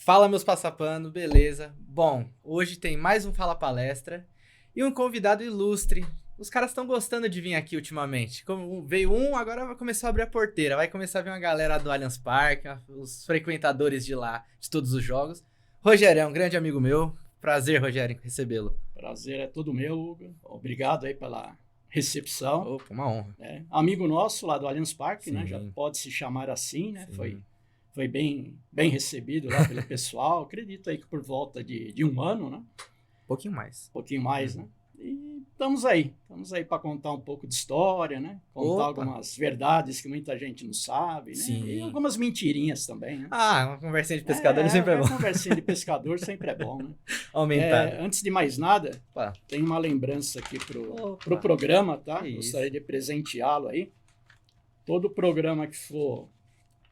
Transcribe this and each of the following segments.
Fala, meus passapano, beleza? Bom, hoje tem mais um Fala Palestra e um convidado ilustre. Os caras estão gostando de vir aqui ultimamente. Como veio um, agora vai começar a abrir a porteira. Vai começar a vir uma galera do Allianz Parque, os frequentadores de lá, de todos os jogos. Rogério é um grande amigo meu. Prazer, Rogério, em recebê-lo. Prazer é todo meu, Hugo. Obrigado aí pela recepção. Opa, uma honra. Amigo nosso lá do Allianz Parque, né? Já Sim, pode se chamar assim, né? sim. Foi bem recebido lá pelo pessoal. Acredito aí que por volta de um ano, né? Um pouquinho mais. Um pouquinho mais, né? E estamos aí para contar um pouco de história, né? Contar Opa. algumas verdades que muita gente não sabe, né? Sim. E algumas mentirinhas também, né? Ah, uma conversinha de pescador sempre é bom. Uma conversinha de pescador sempre é bom, né? Aumentado. Antes de mais nada, Opa. tem uma lembrança aqui pro programa, tá? Que Gostaria isso. de presenteá-lo aí. Todo programa que for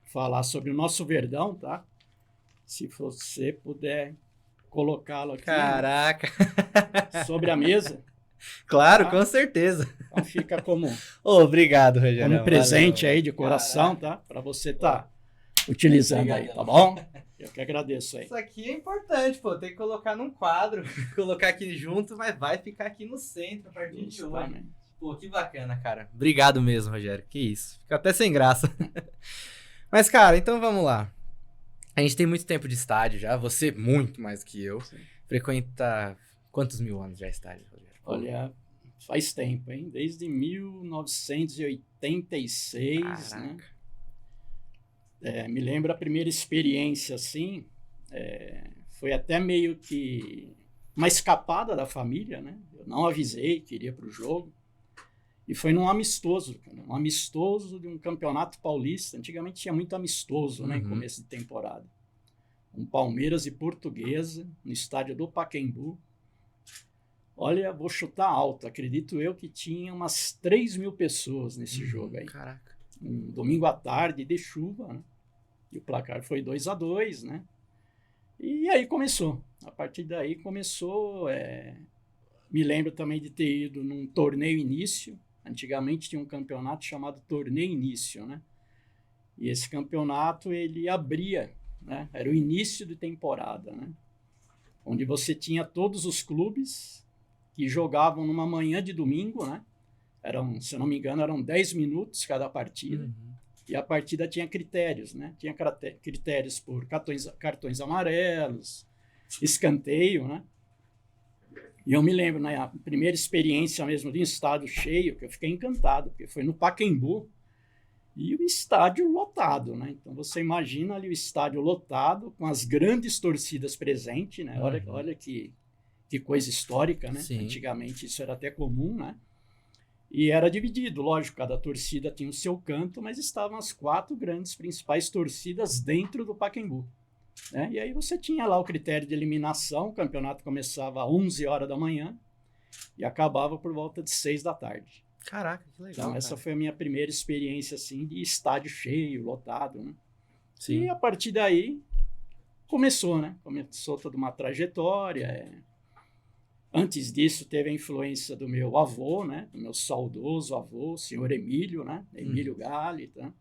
falar sobre o nosso Verdão, tá? Se você puder colocá-lo aqui, Caraca. né, sobre a mesa. Claro, Tá? com certeza. Então fica como Obrigado, Rogério. presente Valeu. aí de coração, Caraca. tá? Para você estar utilizando aí, tá bom? Eu que agradeço aí. Isso aqui é importante, pô. Tem que colocar num quadro, colocar aqui junto, mas vai ficar aqui no centro a partir de hoje. Justamente. Pô, que bacana, cara. Obrigado mesmo, Rogério. Que isso. Fica até sem graça. Mas, cara, então vamos lá. A gente tem muito tempo de estádio já. Você muito mais que eu. Sim. Frequenta quantos mil anos já estádio, Rogério? Olha, faz tempo, hein? Desde 1986, né? Me lembro a primeira experiência, assim, foi até meio que uma escapada da família, né? Eu não avisei que iria para o jogo. E foi num amistoso, cara, um amistoso de um campeonato paulista. Antigamente tinha muito amistoso, né, em começo de temporada. Um Palmeiras e Portuguesa, no estádio do Pacaembu. Olha, vou chutar alto, acredito eu que tinha umas 3.000 pessoas nesse jogo aí. Caraca. Um domingo à tarde de chuva, né? E o placar foi 2-2, né? E aí começou. A partir daí começou. Me lembro também de ter ido num torneio início. Antigamente tinha um campeonato chamado Torneio Início, né? E esse campeonato ele abria, né? Era o início de temporada, né? Onde você tinha todos os clubes que jogavam numa manhã de domingo, né? Se eu não me engano, eram 10 minutos cada partida. E a partida tinha critérios, né? Tinha critérios por cartões amarelos, escanteio, né? E eu me lembro, na primeira experiência mesmo de um estádio cheio, que eu fiquei encantado, porque foi no Pacaembu e o estádio lotado, né? Então você imagina ali o estádio lotado, com as grandes torcidas presentes, né? Olha que coisa histórica, né? Sim. Antigamente isso era até comum, né? E era dividido, lógico, cada torcida tinha o seu canto, mas estavam as 4 grandes principais torcidas dentro do Pacaembu. Né? E aí você tinha lá o critério de eliminação, o campeonato começava às 11 horas da manhã e acabava por volta de 6 da tarde. Caraca, que legal. Então essa foi a minha primeira experiência assim, de estádio cheio, lotado. Né? Sim. E a partir daí começou, né? Começou toda uma trajetória. Antes disso, teve a influência do meu avô, né? Do meu saudoso avô, o senhor Emílio, né? Emílio Galli, tá?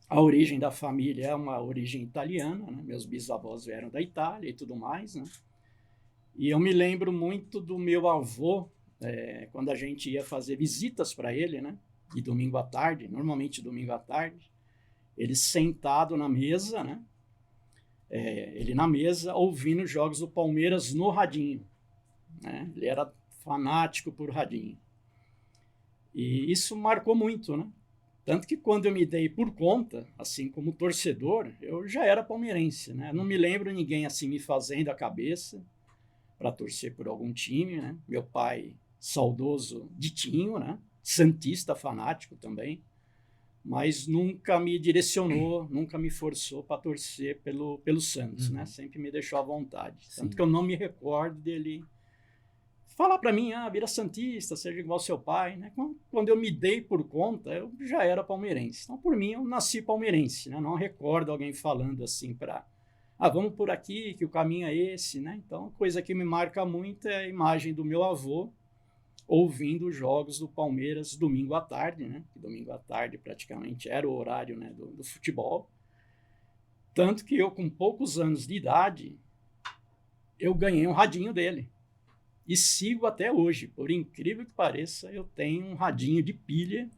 A origem da família é uma origem italiana, né? Meus bisavós vieram da Itália e tudo mais, né? E eu me lembro muito do meu avô, quando a gente ia fazer visitas para ele, né? De domingo à tarde, normalmente domingo à tarde, ele sentado na mesa, né? Ele na mesa ouvindo os jogos do Palmeiras no radinho. Né? Ele era fanático por radinho. E isso marcou muito, né? Tanto que quando eu me dei por conta, assim como torcedor, eu já era palmeirense, né? Não me lembro ninguém assim me fazendo a cabeça para torcer por algum time, né? Meu pai, saudoso Ditinho, né? Santista fanático também, mas nunca me direcionou, nunca me forçou para torcer pelo Santos, né? Sempre me deixou à vontade. Tanto que eu não me recordo dele falar para mim, vira santista, seja igual ao seu pai, né? Quando eu me dei por conta, eu já era palmeirense. Então, por mim, eu nasci palmeirense, né? Não recordo alguém falando assim vamos por aqui, que o caminho é esse, né? Então, a coisa que me marca muito é a imagem do meu avô ouvindo os jogos do Palmeiras domingo à tarde, né? Domingo à tarde praticamente era o horário, né, do futebol. Tanto que eu, com poucos anos de idade, eu ganhei um radinho dele. E sigo até hoje. Por incrível que pareça, eu tenho um radinho de pilha.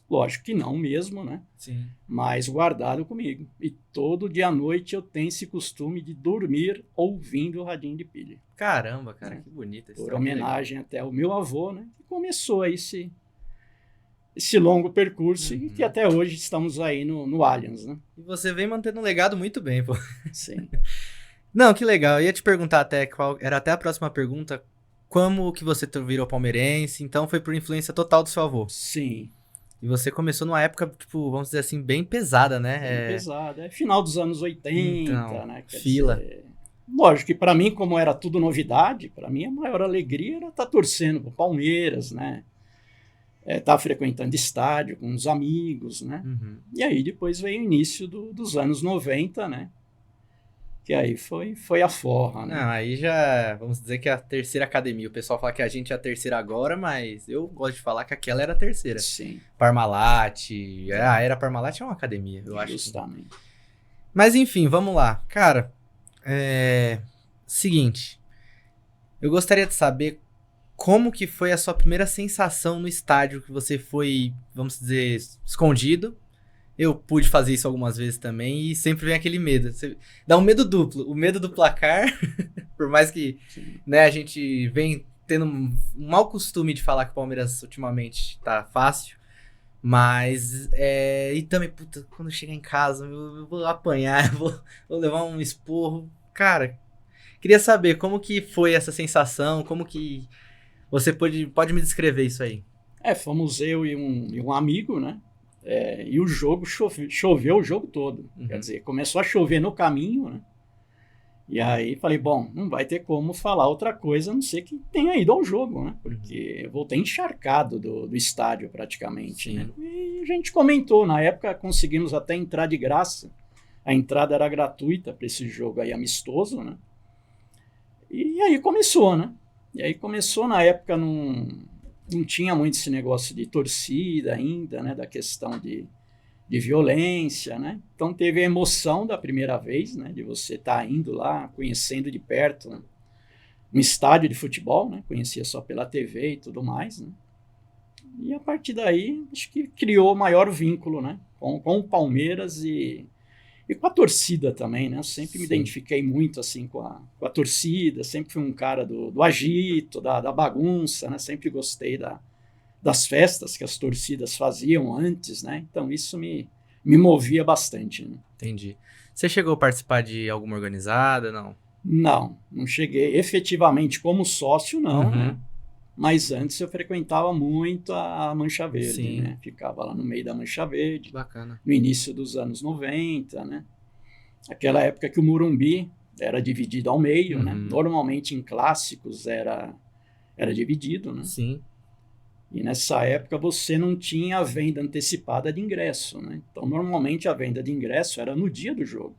Lógico que não mesmo, né? Sim. Mas guardado comigo. E todo dia à noite eu tenho esse costume de dormir ouvindo o radinho de pilha. Caramba, cara, que bonita Por história. homenagem até ao meu avô, né? Que começou aí esse longo percurso e que até hoje estamos aí no Allianz, né? E você vem mantendo um legado muito bem, pô. Sim. Não, que legal. Eu ia te perguntar até qual era até a próxima pergunta. Como que você virou palmeirense? Então foi por influência total do seu avô. Sim. E você começou numa época, tipo, vamos dizer assim, bem pesada, né? Bem pesado. É final dos anos 80, Então, né? Quer fila. dizer, lógico que para mim, como era tudo novidade, para mim a maior alegria era estar torcendo pro Palmeiras, né? Estar frequentando estádio com os amigos, né? Uhum. E aí depois veio o início dos anos 90, né? Que aí foi a forra, né? Não, aí já, vamos dizer que é a terceira academia. O pessoal fala que a gente é a terceira agora, mas eu gosto de falar que aquela era a terceira. Sim. Parmalat, a Era Parmalat é uma academia, eu acho. Justamente. Mas enfim, vamos lá. Cara, seguinte, eu gostaria de saber como que foi a sua primeira sensação no estádio que você foi, vamos dizer, escondido. Eu pude fazer isso algumas vezes também e sempre vem aquele medo. Dá um medo duplo. O medo do placar, por mais que, né, a gente vem tendo um mau costume de falar que o Palmeiras ultimamente tá fácil. Mas, e também, puta, quando chegar em casa, eu vou apanhar, eu vou levar um esporro. Cara, queria saber como que foi essa sensação, como que você pode me descrever isso aí. Fomos eu e um amigo, né? E o jogo choveu o jogo todo. Uhum. Quer dizer, começou a chover no caminho, né? E aí falei, bom, não vai ter como falar outra coisa, a não ser que tenha ido ao jogo, né? Porque eu voltei encharcado do estádio praticamente, né? E a gente comentou, na época conseguimos até entrar de graça. A entrada era gratuita para esse jogo aí amistoso, né? E aí começou, né? E aí começou, na época, não tinha muito esse negócio de torcida ainda, né? Da questão de violência, né? Então teve a emoção da primeira vez, né? De você estar indo lá, conhecendo de perto, né? Um estádio de futebol, né? Conhecia só pela TV e tudo mais, né? E a partir daí, acho que criou maior vínculo, né? Com o Palmeiras e com a torcida também, né? Eu sempre me identifiquei muito assim com a torcida, sempre fui um cara do agito, da bagunça, né? Sempre gostei das festas que as torcidas faziam antes, né? Então isso me movia bastante, né? Entendi. Você chegou a participar de alguma organizada, não? Não cheguei efetivamente como sócio, não, né? Mas antes eu frequentava muito a Mancha Verde, né? Ficava lá no meio da Mancha Verde. Bacana. No início dos anos 90, né? Aquela época que o Morumbi era dividido ao meio, né? Normalmente em clássicos era dividido, né? Sim. E nessa época você não tinha a venda antecipada de ingresso, né? Então normalmente a venda de ingresso era no dia do jogo.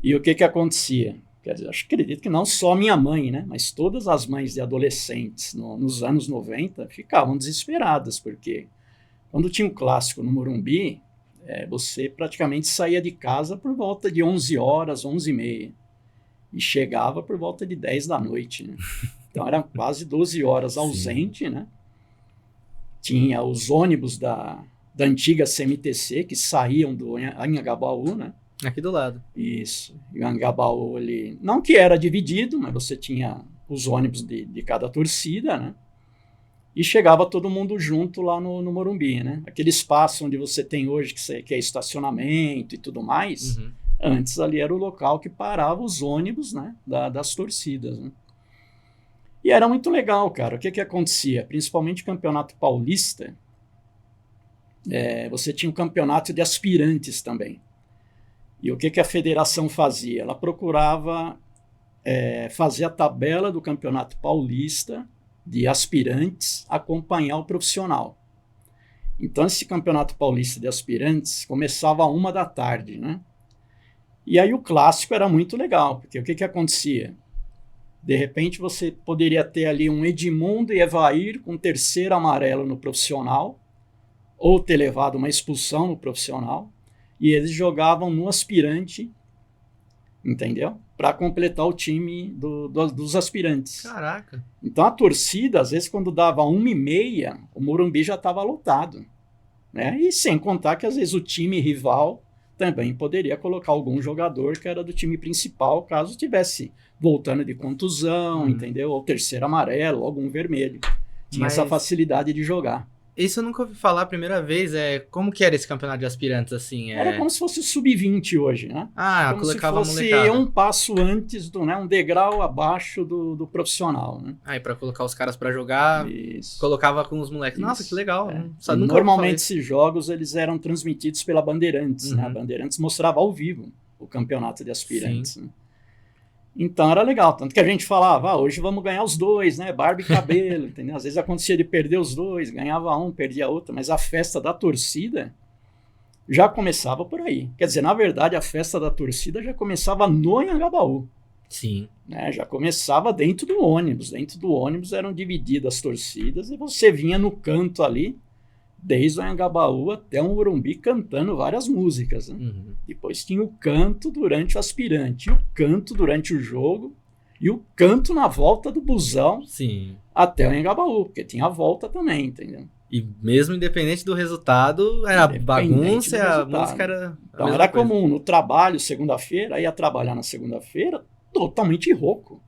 E o que acontecia? Quer dizer, acredito que não só minha mãe, né? Mas todas as mães de adolescentes nos anos 90 ficavam desesperadas, porque quando tinha um clássico no Morumbi, você praticamente saía de casa por volta de 11 horas, 11h30, e chegava por volta de 10 da noite, né? Então era quase 12 horas ausente, né? Tinha os ônibus da antiga CMTC que saíam do Anhangabaú, né? Aqui do lado. Isso. E o Anhangabaú, ele, não que era dividido, mas você tinha os ônibus de cada torcida, né? E chegava todo mundo junto lá no Morumbi, né? Aquele espaço onde você tem hoje, que é estacionamento e tudo mais, antes ali era o local que parava os ônibus, né? Das torcidas, né? E era muito legal, cara. O que acontecia? Principalmente o Campeonato Paulista, você tinha um campeonato de aspirantes também. E o que a federação fazia? Ela procurava fazer a tabela do Campeonato Paulista de aspirantes acompanhar o profissional. Então, esse Campeonato Paulista de aspirantes começava às 13h, né? E aí o clássico era muito legal, porque o que acontecia? De repente você poderia ter ali um Edmundo e Evair com terceiro amarelo no profissional, ou ter levado uma expulsão no profissional, e eles jogavam no aspirante, entendeu? Para completar o time dos aspirantes. Caraca. Então a torcida, às vezes, quando dava 1h30, o Morumbi já estava lotado. Né? E sem contar que, às vezes, o time rival também poderia colocar algum jogador que era do time principal, caso estivesse voltando de contusão, entendeu? Ou terceiro amarelo, ou algum vermelho. Tinha essa facilidade de jogar. Isso eu nunca ouvi falar a primeira vez. Como que era esse campeonato de aspirantes, assim? Era como se fosse o sub-20 hoje, né? Ah, como se colocava fosse molecada. um passo antes, né? Um degrau abaixo do profissional, né? E pra colocar os caras pra jogar, Isso. colocava com os moleques. Isso. Nossa, que legal. Normalmente esses jogos eles eram transmitidos pela Bandeirantes, né? A Bandeirantes mostrava ao vivo o campeonato de aspirantes, né? Então era legal, tanto que a gente falava, hoje vamos ganhar os dois, né? Barba e cabelo, entendeu? Às vezes acontecia de perder os dois, ganhava um, perdia outro, mas a festa da torcida já começava por aí. Quer dizer, na verdade, a festa da torcida já começava no Anhangabaú. Sim. Né? Já começava dentro do ônibus. Dentro do ônibus eram divididas as torcidas e você vinha no canto ali, desde o Anhangabaú até o Morumbi, cantando várias músicas. Né? Depois tinha o canto durante o aspirante, o canto durante o jogo e o canto na volta do busão até o Anhangabaú, porque tinha a volta também, entendeu? E mesmo independente do resultado, era bagunça, a música era... Então era comum, no trabalho, segunda-feira, ia trabalhar na segunda-feira, totalmente rouco.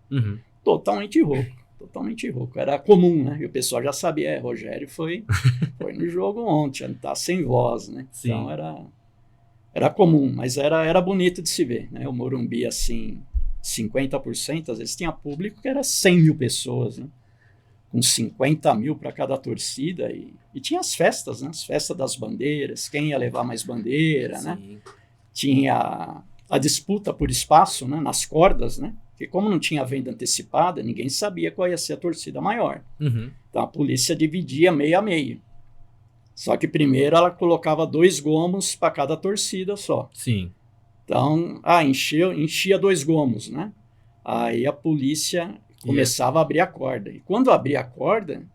Totalmente rouco. Totalmente rouco. Era comum, né? E o pessoal já sabia, Rogério foi no jogo ontem, tá sem voz, né? Sim. Então era comum, mas era bonito de se ver, né? O Morumbi, assim, 50%, às vezes tinha público que era 100 mil pessoas, né? Com 50 mil para cada torcida, e tinha as festas, né? As festas das bandeiras, quem ia levar mais bandeira, né? Tinha a disputa por espaço, né? Nas cordas, né? Porque como não tinha venda antecipada, ninguém sabia qual ia ser a torcida maior. Então a polícia dividia meio a meio. Só que primeiro ela colocava 2 gomos para cada torcida só. Sim. Então, enchia 2 gomos, né? Aí a polícia começava a abrir a corda. E quando abria a corda,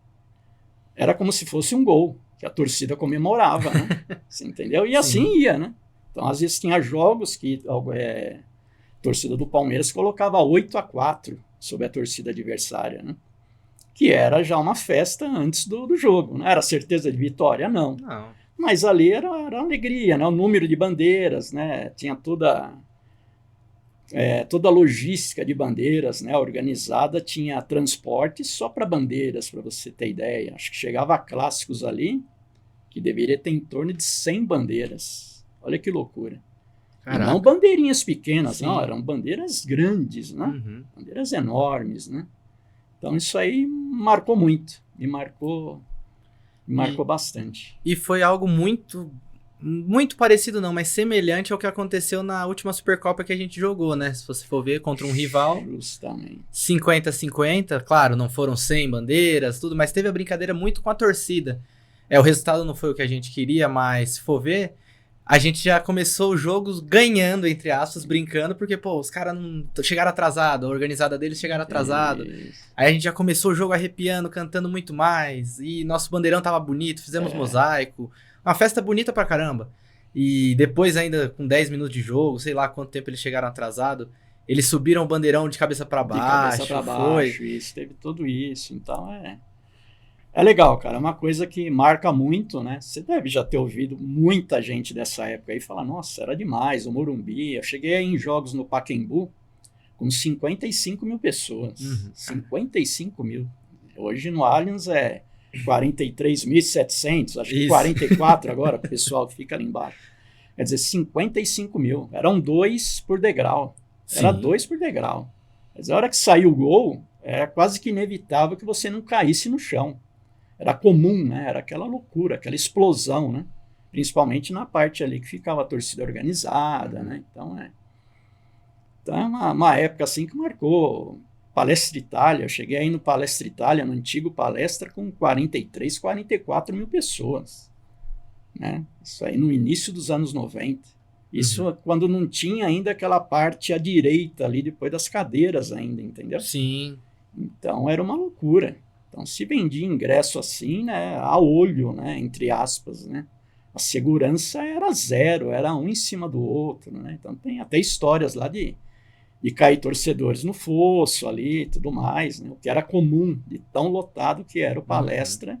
era como se fosse um gol, que a torcida comemorava, né? Você entendeu? E assim ia, né? Então, às vezes tinha jogos que a torcida do Palmeiras colocava 8-4 sobre a torcida adversária, né? Que era já uma festa antes do jogo, né? Era certeza de vitória? Não. Mas ali era alegria, né? O número de bandeiras, né? Tinha toda a logística de bandeiras, né? Organizada, tinha transporte só para bandeiras, para você ter ideia. Acho que chegava a clássicos ali, que deveria ter em torno de 100 bandeiras. Olha que loucura. E não bandeirinhas pequenas, não, eram bandeiras grandes, né? Bandeiras enormes, né? Então isso aí marcou muito, me marcou bastante. E foi algo muito, muito parecido não, mas semelhante ao que aconteceu na última Supercopa que a gente jogou, né? Se você for ver, contra um rival. Justamente. 50-50, claro, não foram 100 bandeiras, tudo, mas teve a brincadeira muito com a torcida. O resultado não foi o que a gente queria, mas se for ver, a gente já começou os jogos ganhando, entre aspas, brincando, porque, os caras não chegaram atrasados, a organizada deles chegaram atrasado. Aí a gente já começou o jogo arrepiando, cantando muito mais, e nosso bandeirão tava bonito, fizemos mosaico, uma festa bonita pra caramba. E depois ainda, com 10 minutos de jogo, sei lá quanto tempo eles chegaram atrasados, eles subiram o bandeirão de cabeça pra baixo. De cabeça pra baixo, isso, teve tudo isso, então É legal, cara, é uma coisa que marca muito, né? Você deve já ter ouvido muita gente dessa época aí falar, nossa, era demais, o Morumbi. Eu cheguei em jogos no Pacaembu com 55 mil pessoas. 55 mil. Hoje no Allianz é 43.700, acho que 44 agora, para o pessoal que fica ali embaixo. Quer dizer, 55 mil. Eram 2 por degrau. Era 2 por degrau. Mas a hora que saiu o gol, era quase que inevitável que você não caísse no chão. Era comum, né? Era aquela loucura, aquela explosão, né? Principalmente na parte ali que ficava a torcida organizada, né? Então é uma época assim que marcou. Palestra Itália, eu cheguei aí no Palestra Itália, no antigo Palestra, com 43, 44 mil pessoas, né? Isso aí no início dos anos 90. Isso quando não tinha ainda aquela parte à direita ali, depois das cadeiras ainda, entendeu? Sim. Então era uma loucura. Então se vendia ingresso assim, né, a olho, né, entre aspas, né? a segurança era zero, era um em cima do outro, né? Então tem até histórias lá de cair torcedores no fosso ali e tudo mais, né? O que era comum de tão lotado que era o Palestra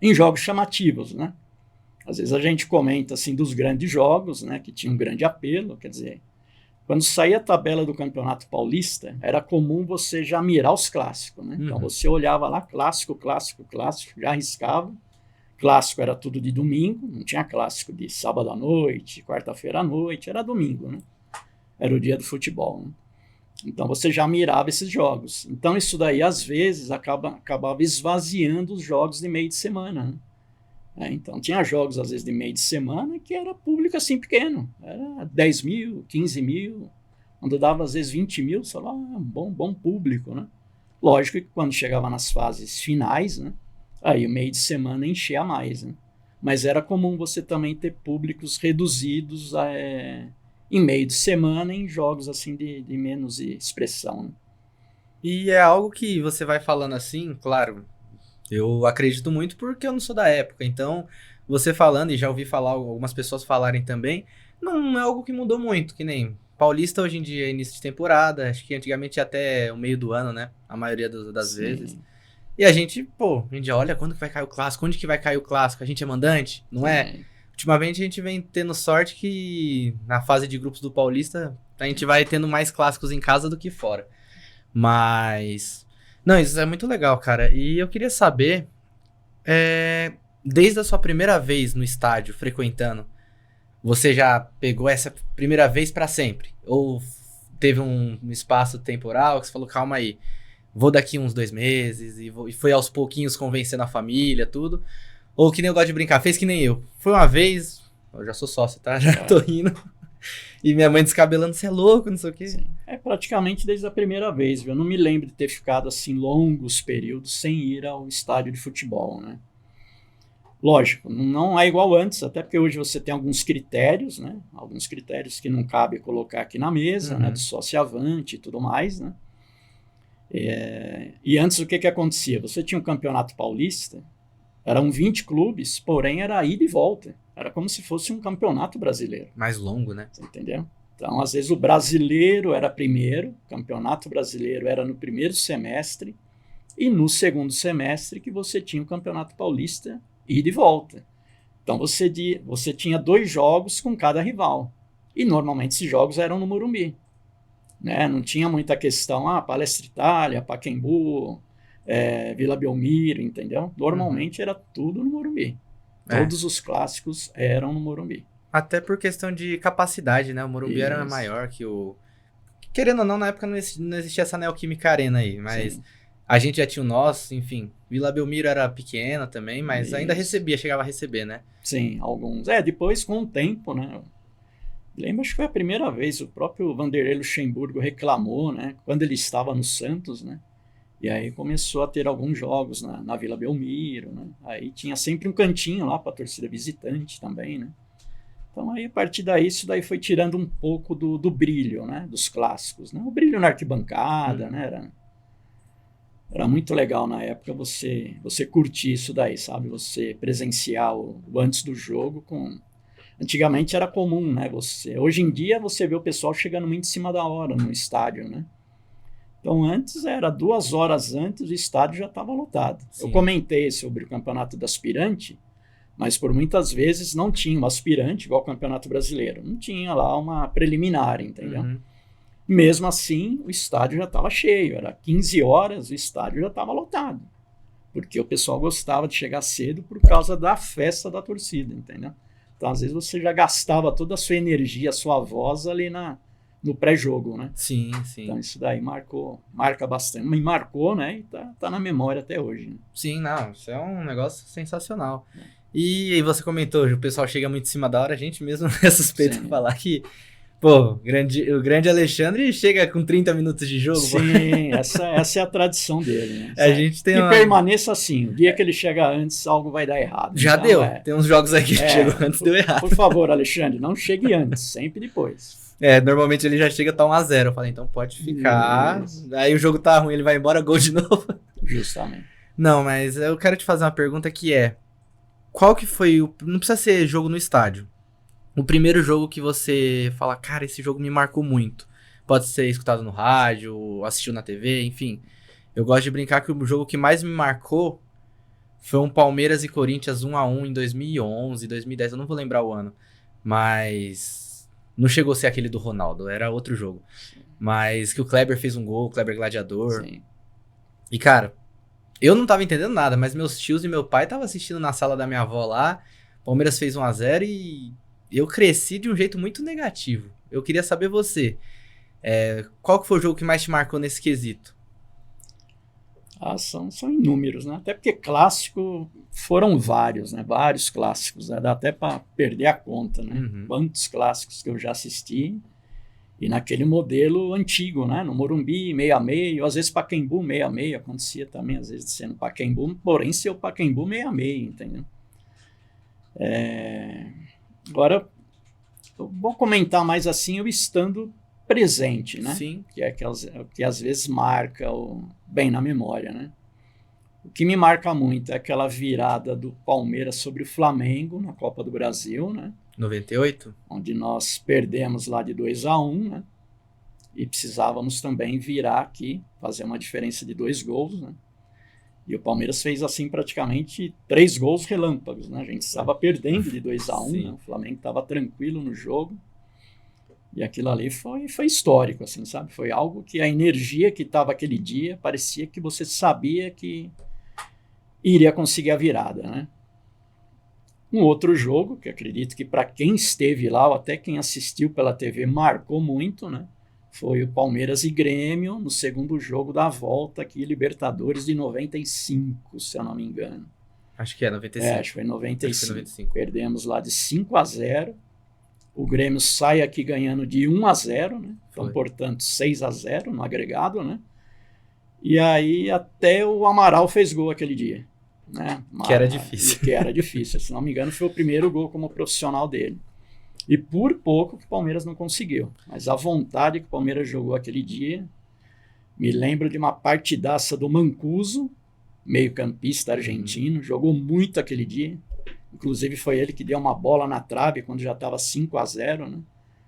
em jogos chamativos, né? Às vezes a gente comenta assim dos grandes jogos, né, que tinham um grande apelo, quer dizer, quando saía a tabela do Campeonato Paulista, era comum você já mirar os clássicos, né? Então você olhava lá, clássico, clássico, clássico, já arriscava. Clássico era tudo de domingo, não tinha clássico de sábado à noite, quarta-feira à noite, era domingo, né? Era o dia do futebol, né? Então você já mirava esses jogos. Então isso daí, às vezes, acabava esvaziando os jogos de meio de semana, né? Então tinha jogos, às vezes, de meio de semana que era público assim pequeno. Era 10 mil, 15 mil, quando dava às vezes 20 mil, sei lá, bom público, né? Lógico que quando chegava nas fases finais, né? Aí o meio de semana enchia mais, né? Mas era comum você também ter públicos reduzidos em meio de semana em jogos assim de menos expressão, né? E é algo que você vai falando assim, claro, eu acredito muito porque eu não sou da época, então você falando, e já ouvi falar, algumas pessoas falarem também, não é algo que mudou muito, que nem Paulista hoje em dia é início de temporada, acho que antigamente até o meio do ano, né, a maioria das vezes. E a gente, a gente olha quando que vai cair o clássico, onde que vai cair o clássico, a gente é mandante, não é? Ultimamente a gente vem tendo sorte que na fase de grupos do Paulista a gente vai tendo mais clássicos em casa do que fora. Mas... Não, isso é muito legal, cara. E eu queria saber, desde a sua primeira vez no estádio, frequentando, você já pegou essa primeira vez pra sempre? Ou teve um espaço temporal que você falou, calma aí, vou daqui uns 2 meses e foi aos pouquinhos convencendo a família, tudo? Ou que nem eu gosto de brincar, fez que nem eu. Foi uma vez, eu já sou sócio, tá? Já tô rindo. E minha mãe descabelando, você é louco, não sei o quê. Sim. Praticamente desde a primeira vez, viu? Eu não me lembro de ter ficado assim longos períodos sem ir ao estádio de futebol, né? Lógico, não é igual antes, até porque hoje você tem alguns critérios, né? Alguns critérios que não cabe colocar aqui na mesa, né? Do sócio-avante e tudo mais, né? E antes o que acontecia? Você tinha um campeonato paulista, eram 20 clubes, porém era ida e volta. Era como se fosse um campeonato brasileiro. Mais longo, né? Você entendeu? Então, às vezes o brasileiro era primeiro, o campeonato brasileiro era no primeiro semestre, e no segundo semestre que você tinha o campeonato paulista ida e volta. Então você tinha 2 jogos com cada rival. E normalmente esses jogos eram no Morumbi, né? Não tinha muita questão, Palestra Itália, Pacaembu, Vila Belmiro, entendeu? Normalmente era tudo no Morumbi. Todos os clássicos eram no Morumbi. Até por questão de capacidade, né? O Morumbi era maior que o... Querendo ou não, na época não existia essa Neoquímica Arena aí, mas sim, a gente já tinha o nosso, enfim. Vila Belmiro era pequena também, mas ainda chegava a receber, né? Sim, alguns. Depois com o tempo, né? Lembro, acho que foi a primeira vez, o próprio Vanderlei Luxemburgo reclamou, né? Quando ele estava no Santos, né? E aí começou a ter alguns jogos na Vila Belmiro, né? Aí tinha sempre um cantinho lá para a torcida visitante também, né? Então aí a partir daí, isso daí foi tirando um pouco do brilho, né? Dos clássicos, né? O brilho na arquibancada, né? Era muito legal na época você curtir isso daí, sabe? Você presenciar o antes do jogo com... Antigamente era comum, né? Hoje em dia você vê o pessoal chegando muito em cima da hora no estádio, né? Então antes era 2 horas antes, o estádio já estava lotado. Sim. Eu comentei sobre o campeonato do aspirante, mas por muitas vezes não tinha um aspirante igual ao Campeonato Brasileiro. Não tinha lá uma preliminar, entendeu? Mesmo assim, o estádio já estava cheio. Era 15 horas, o estádio já estava lotado. Porque o pessoal gostava de chegar cedo por causa da festa da torcida, entendeu? Então, às vezes, você já gastava toda a sua energia, a sua voz ali no pré-jogo, né? Sim, sim. Então, isso daí marca bastante. Me marcou, né? E tá na memória até hoje. Né? Sim, não. Isso é um negócio sensacional. E você comentou, o pessoal chega muito em cima da hora, a gente mesmo é suspeito de falar que, o grande Alexandre chega com 30 minutos de jogo. Sim, essa é a tradição dele, né? A gente tem permaneça assim, o dia que ele chega antes, algo vai dar errado. Já então, deu, tem uns jogos aqui que chegou antes, deu errado. Por favor, Alexandre, não chegue antes, sempre depois. Normalmente ele já chega, tá 1-0, eu falei, então pode ficar, aí o jogo tá ruim, ele vai embora, gol de novo. Justamente. Não, mas eu quero te fazer uma pergunta que é, qual que foi o... Não precisa ser jogo no estádio. O primeiro jogo que você fala, cara, esse jogo me marcou muito. Pode ser escutado no rádio, assistiu na TV, enfim. Eu gosto de brincar que o jogo que mais me marcou foi um Palmeiras e Corinthians 1-1 em 2011, 2010, eu não vou lembrar o ano. Mas não chegou a ser aquele do Ronaldo, era outro jogo. Mas que o Kleber fez um gol, o Kleber Gladiador. Sim. E, cara, eu não tava entendendo nada, mas meus tios e meu pai estavam assistindo na sala da minha avó lá. Palmeiras fez 1-0 e eu cresci de um jeito muito negativo. Eu queria saber você, qual que foi o jogo que mais te marcou nesse quesito? São inúmeros, né? Até porque clássico foram vários, né? Vários clássicos, né? Dá até para perder a conta, né? Uhum. Quantos clássicos que eu já assisti. E naquele modelo antigo, né? No Morumbi, 6-6, ou às vezes Pacaembu 6-6, acontecia também, às vezes sendo Pacaembu, porém ser o Pacaembu 6-6, entendeu? Agora, eu vou comentar mais assim, eu estando presente, né? Sim. Que é que às vezes marca bem na memória, né? O que me marca muito é aquela virada do Palmeiras sobre o Flamengo na Copa do Brasil, né? 98? Onde nós perdemos lá de 2-1, né? E precisávamos também virar aqui, fazer uma diferença de 2 gols, né? E o Palmeiras fez assim praticamente 3 gols relâmpagos, né? A gente estava perdendo de 2-1, né? O Flamengo estava tranquilo no jogo. E aquilo ali foi histórico, assim, sabe? Foi algo que a energia que estava aquele dia, parecia que você sabia que iria conseguir a virada, né? Um outro jogo, que acredito que para quem esteve lá, ou até quem assistiu pela TV, marcou muito, né? Foi o Palmeiras e Grêmio, no segundo jogo da volta aqui, Libertadores de 95, se eu não me engano. Acho que é 95. Acho que foi 95. Acho que foi 95. Perdemos lá de 5-0. O Grêmio sai aqui ganhando de 1-0, né? Então, portanto, 6-0 no agregado, né? E aí até o Amaral fez gol aquele dia. Né? Que era difícil. Que era difícil. Se não me engano, foi o primeiro gol como profissional dele. E por pouco que o Palmeiras não conseguiu. Mas a vontade que o Palmeiras jogou aquele dia, me lembro de uma partidaça do Mancuso, meio-campista argentino, jogou muito aquele dia. Inclusive foi ele que deu uma bola na trave quando já estava 5-0, né?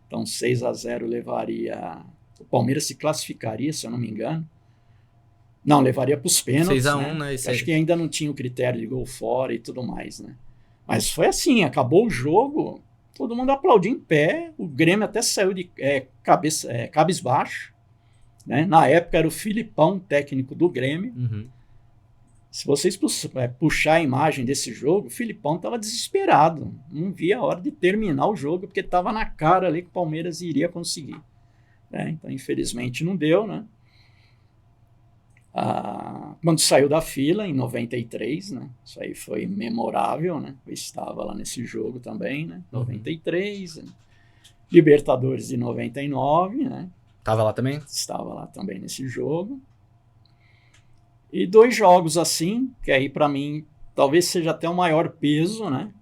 Então 6-0 levaria... O Palmeiras se classificaria, se eu não me engano. Não, levaria para os pênaltis, 6-1, né? Acho que ainda não tinha o critério de gol fora e tudo mais, né? Mas foi assim, acabou o jogo, todo mundo aplaudiu em pé, o Grêmio até saiu de cabisbaixo, né? Na época era o Filipão, técnico do Grêmio. Uhum. Se vocês puxar a imagem desse jogo, o Filipão estava desesperado, não via a hora de terminar o jogo, porque estava na cara ali que o Palmeiras iria conseguir. Então, infelizmente, não deu, né? Quando saiu da fila, em 93, né? Isso aí foi memorável, né? Eu estava lá nesse jogo também, né? 93, né? Libertadores de 99, né? Tava lá também? Estava lá também nesse jogo. E 2 jogos assim, que aí para mim talvez seja até o maior peso, né?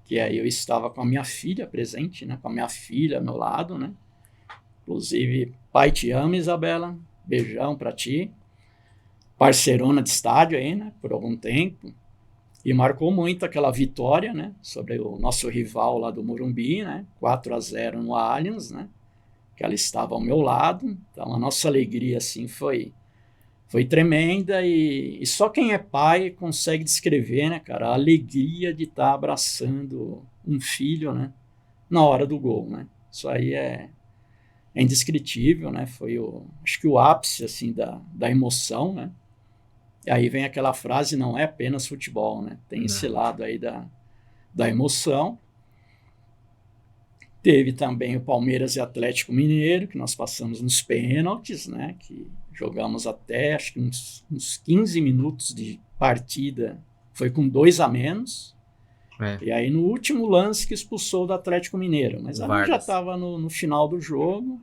Que aí eu estava com a minha filha presente, né? Com a minha filha ao meu lado, né? Inclusive, pai, te amo, Isabela. Beijão para ti. Parceirona de estádio aí, né? Por algum tempo. E marcou muito aquela vitória, né? Sobre o nosso rival lá do Morumbi, né? 4-0 no Allianz, né? Que ela estava ao meu lado. Então, a nossa alegria, assim, foi tremenda. E só quem é pai consegue descrever, né, cara? A alegria de estar abraçando um filho, né? Na hora do gol, né? Isso aí é indescritível, né? Foi acho que o ápice assim da emoção, né? E aí vem aquela frase, não é apenas futebol, né? Tem esse lado aí da emoção. Teve também o Palmeiras e Atlético Mineiro, que nós passamos nos pênaltis, né? Que jogamos até acho que uns 15 minutos de partida, foi com 2 a menos. E aí no último lance que expulsou do Atlético Mineiro, mas aí já estava no final do jogo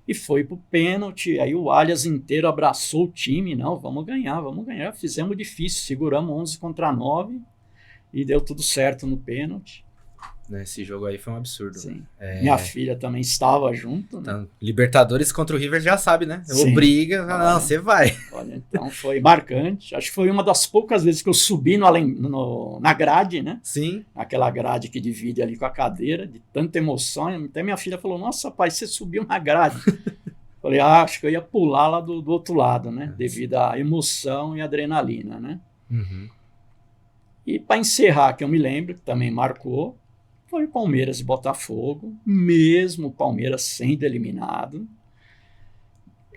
e foi pro pênalti, aí o Allianz inteiro abraçou o time, não, vamos ganhar, fizemos difícil, seguramos 11-9 e deu tudo certo no pênalti. Esse jogo aí foi um absurdo. Sim. Minha filha também estava junto. Né? Então, Libertadores contra o River já sabe, né? Sim. Obriga, não, você vai. Olha, então foi marcante. Acho que foi uma das poucas vezes que eu subi na grade, né? Sim. Aquela grade que divide ali com a cadeira, de tanta emoção. Até minha filha falou, nossa, pai, você subiu na grade. Falei, acho que eu ia pular lá do outro lado, né? Devido à emoção e adrenalina, né? Uhum. E para encerrar, que eu me lembro, que também marcou, foi Palmeiras e Botafogo, mesmo o Palmeiras sendo eliminado.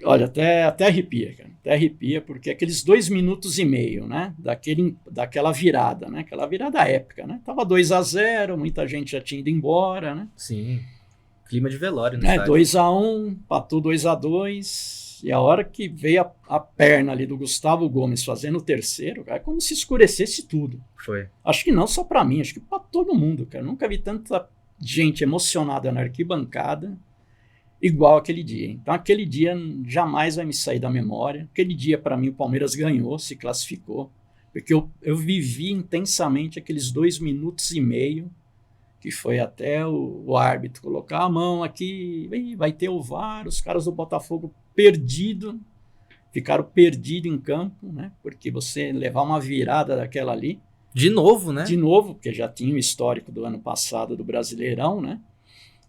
Olha, até arrepia, cara. Até arrepia, porque aqueles 2 minutos e meio, né? Daquela virada, né? Aquela virada épica, né? Tava 2-0, muita gente já tinha ido embora, né? Sim. Clima de velório no estádio. 2-1, empatou 2-2. E a hora que veio a perna ali do Gustavo Gomes fazendo o terceiro, é como se escurecesse tudo. Foi. Acho que não só para mim, acho que para todo mundo, cara. Nunca vi tanta gente emocionada na arquibancada igual aquele dia. Então aquele dia jamais vai me sair da memória. Aquele dia, para mim, o Palmeiras ganhou, se classificou. Porque eu vivi intensamente aqueles 2 minutos e meio, que foi até o árbitro colocar a mão aqui, vai ter o VAR, os caras do Botafogo ficaram perdidos em campo, né? Porque você levar uma virada daquela ali. De novo, né? De novo, porque já tinha o histórico do ano passado do Brasileirão, né?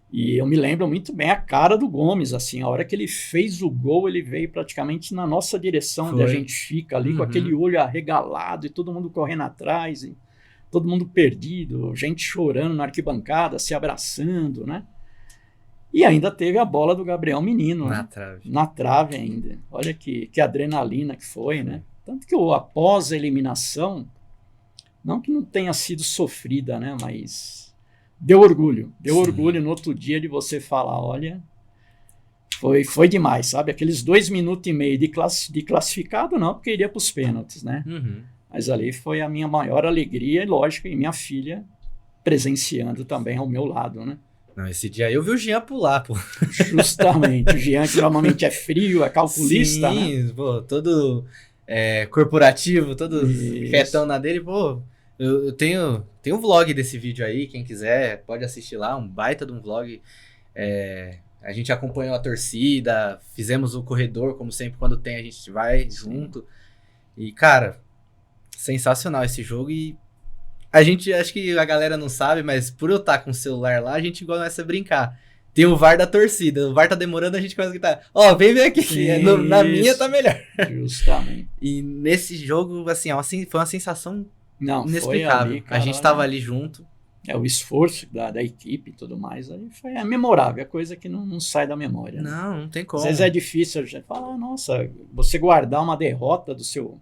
E eu me lembro muito bem a cara do Gomes, assim, a hora que ele fez o gol, ele veio praticamente na nossa direção, onde a gente fica ali, com aquele olho arregalado e todo mundo correndo atrás, e todo mundo perdido, gente chorando na arquibancada, se abraçando, né? E ainda teve a bola do Gabriel Menino. Na né? trave. Na trave ainda. Olha que adrenalina que foi, né? Tanto que após a eliminação, não que não tenha sido sofrida, né? Mas deu orgulho. Deu orgulho no outro dia de você falar, olha, foi demais, sabe? Aqueles 2 minutos e meio de classificado, não, porque iria para os pênaltis, né? Uhum. Mas ali foi a minha maior alegria e, lógico, e minha filha presenciando também ao meu lado, né? Não, esse dia aí eu vi o Jean pular, pô. Justamente. O Jean, que normalmente é frio, é calculista, Sim, né? Pô, todo corporativo, todo quietão na dele, pô. Eu tenho um vlog desse vídeo aí, quem quiser pode assistir lá, um baita de um vlog. A gente acompanhou a torcida, fizemos o corredor, como sempre, quando tem a gente vai junto. E, cara, sensacional esse jogo. E a gente, acho que a galera não sabe, mas por eu estar com o celular lá, a gente começa a brincar. Tem o VAR da torcida, o VAR tá demorando, a gente começa a gritar, vem ver aqui, na minha tá melhor. Justamente. E nesse jogo, assim, foi uma sensação inexplicável. Ali, cara, a gente tava ali junto. O esforço da equipe e tudo mais, aí foi memorável, é coisa que não sai da memória. Né? Não tem como. Às vezes é difícil a gente falar, nossa, você guardar uma derrota do seu...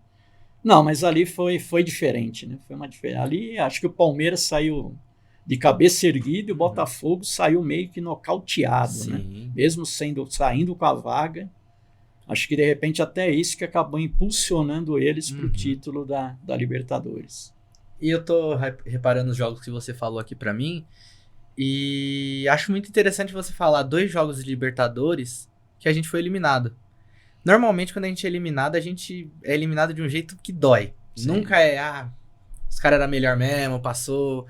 Não, mas ali foi diferente, né? Foi uma diferença. Ali acho que o Palmeiras saiu de cabeça erguida e o Botafogo saiu meio que nocauteado, né? Mesmo saindo com a vaga. Acho que de repente até isso que acabou impulsionando eles para o título da Libertadores. E eu tô reparando os jogos que você falou aqui para mim e acho muito interessante você falar 2 jogos de Libertadores que a gente foi eliminado. Normalmente, quando a gente é eliminado de um jeito que dói. Sim. Nunca os caras eram melhor mesmo, passou.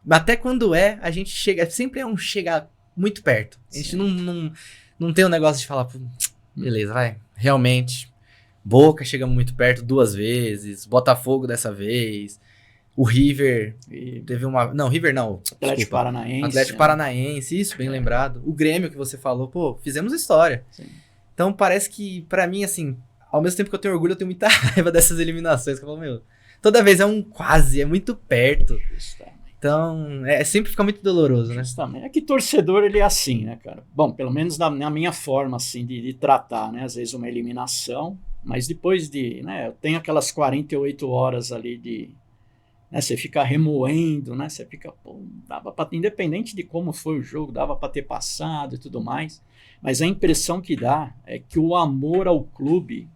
Até quando a gente chega, sempre chegar muito perto. A gente não tem um negócio de falar, beleza, vai. Realmente, Boca chegamos muito perto 2 vezes, Botafogo dessa vez, o River teve uma... Não, River não. Atlético Paranaense. Atlético Paranaense, isso, bem lembrado. O Grêmio que você falou, fizemos história. Sim. Então parece que, pra mim, assim, ao mesmo tempo que eu tenho orgulho, eu tenho muita raiva dessas eliminações. Que eu falo, toda vez é quase, é muito perto. Justamente. Então, sempre fica muito doloroso, né? Justamente. É que torcedor, ele é assim, né, cara? Bom, pelo menos na minha forma, assim, de tratar, né? Às vezes uma eliminação, mas depois né? Eu tenho aquelas 48 horas ali né, você fica remoendo, né? Você fica, dava pra... Independente de como foi o jogo, dava pra ter passado e tudo mais. Mas a impressão que dá é que o amor ao clube,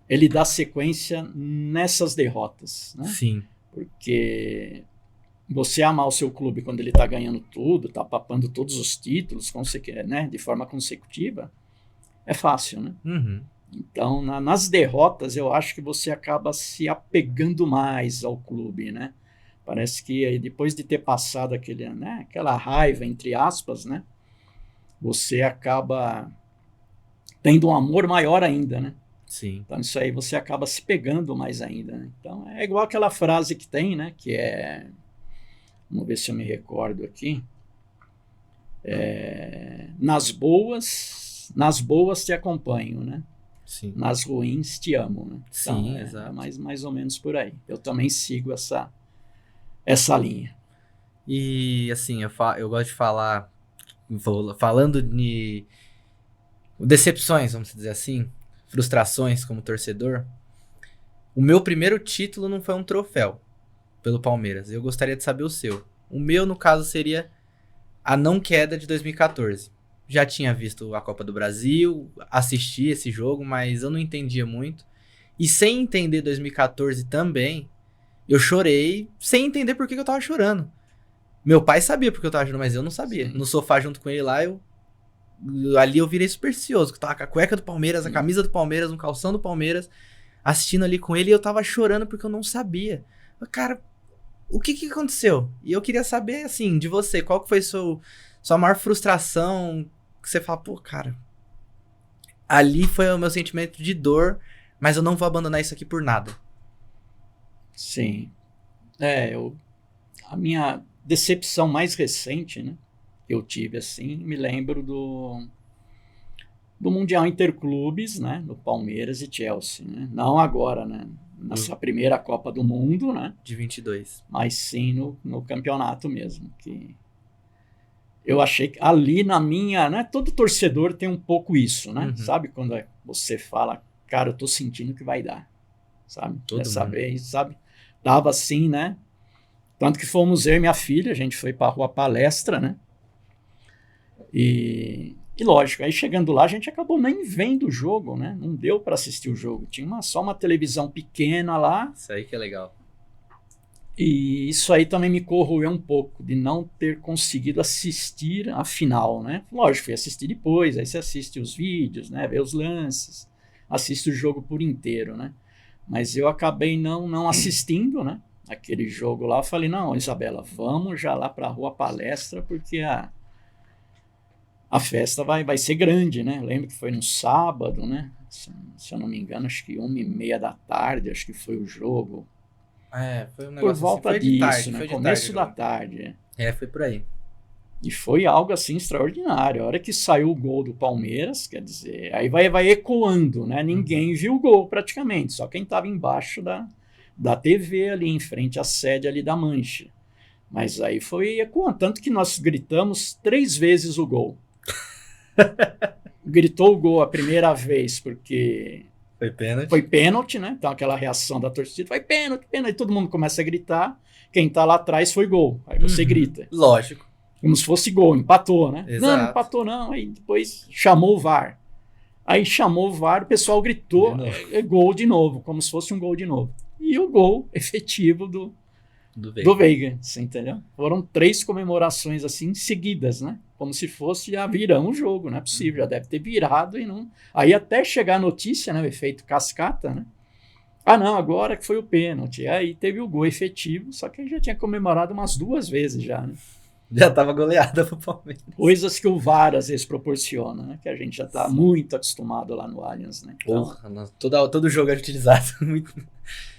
ele dá sequência nessas derrotas, né? Sim. Porque você amar o seu clube quando ele está ganhando tudo, está papando todos os títulos, né, de forma consecutiva, é fácil, né? Uhum. Então, nas derrotas, eu acho que você acaba se apegando mais ao clube, né? Parece que aí, depois de ter passado aquela raiva, entre aspas, né? Você acaba tendo um amor maior ainda, né? Sim. Então isso aí você acaba se pegando mais ainda, né? Então é igual aquela frase que tem, né? Que é... Vamos ver se eu me recordo aqui. Nas boas te acompanho, né? Sim. Nas ruins te amo, né? Então, Sim, exato. É mais ou menos por aí. Eu também sigo essa linha. E assim, eu gosto de falar, falando de decepções, vamos dizer assim, frustrações como torcedor. O meu primeiro título não foi um troféu pelo Palmeiras. Eu gostaria de saber o seu. O meu, no caso, seria a não queda de 2014. Já tinha visto a Copa do Brasil, assisti esse jogo, mas eu não entendia muito. E sem entender 2014 também, eu chorei sem entender por que eu tava chorando. Meu pai sabia porque eu tava chorando, mas eu não sabia. Sim. No sofá junto com ele lá, ali eu virei supersticioso, que eu tava com a cueca do Palmeiras, a camisa do Palmeiras, um calção do Palmeiras, assistindo ali com ele, e eu tava chorando porque eu não sabia. Cara, o que aconteceu? E eu queria saber, assim, de você, qual que foi sua maior frustração, que você fala, pô, cara, ali foi o meu sentimento de dor, mas eu não vou abandonar isso aqui por nada. Sim. A minha decepção mais recente, né, que eu tive, assim, me lembro do Mundial Interclubes, né, no Palmeiras e Chelsea, né? Não agora, né, nessa primeira Copa do Mundo, né? De 22. Mas sim no campeonato mesmo, que eu achei que ali na minha, né, todo torcedor tem um pouco isso, né? Uhum. Sabe quando você fala, cara, eu tô sentindo que vai dar, sabe? Todo Dessa mundo. vez, sabe? Tava assim, né? Tanto que fomos eu e minha filha, a gente foi pra Rua Palestra, né? E lógico, aí chegando lá a gente acabou nem vendo o jogo, né? Não deu para assistir o jogo. Tinha só uma televisão pequena lá. Isso aí que é legal. E isso aí também me corroeu um pouco, de não ter conseguido assistir a final, né? Lógico, fui assistir depois, aí você assiste os vídeos, né? Vê os lances, assiste o jogo por inteiro, né? Mas eu acabei não assistindo, né? Aquele jogo lá, eu falei, não, Isabela, vamos já lá para a Rua Palestra, porque a festa vai ser grande, né? Eu lembro que foi no sábado, né? Se eu não me engano, acho que 1h30 da tarde, acho que foi o jogo. Foi um negócio Por volta assim, disso, tarde, né? foi de Começo da tarde. tarde. Foi por aí. E foi algo assim extraordinário. A hora que saiu o gol do Palmeiras, quer dizer, aí vai ecoando, né? Ninguém viu o gol praticamente, só quem estava embaixo da TV ali, em frente à sede ali da Mancha. Mas aí foi ecoando, tanto que nós gritamos 3 vezes o gol. Gritou o gol a primeira vez porque foi pênalti, né? Então aquela reação da torcida, foi pênalti, pênalti, todo mundo começa a gritar. Quem tá lá atrás foi gol. Aí você grita. Lógico. Como se fosse gol, empatou, né? Exato. Não empatou não. Aí depois chamou o VAR. Aí chamou o VAR, o pessoal gritou, gol de novo, como se fosse um gol de novo. E o gol efetivo do Veiga, você entendeu? Foram 3 comemorações assim seguidas, né? Como se fosse já virando o jogo, não é possível, já deve ter virado e não. Aí até chegar a notícia, né? O efeito cascata, né? Ah, não, agora que foi o pênalti. Aí teve o gol efetivo, só que aí já tinha comemorado umas 2 vezes já, né? Já tava goleada pro Palmeiras. Coisas que o VAR às vezes proporciona, né? Que a gente já tá muito acostumado lá no Allianz, né? Então, todo jogo é utilizado, muito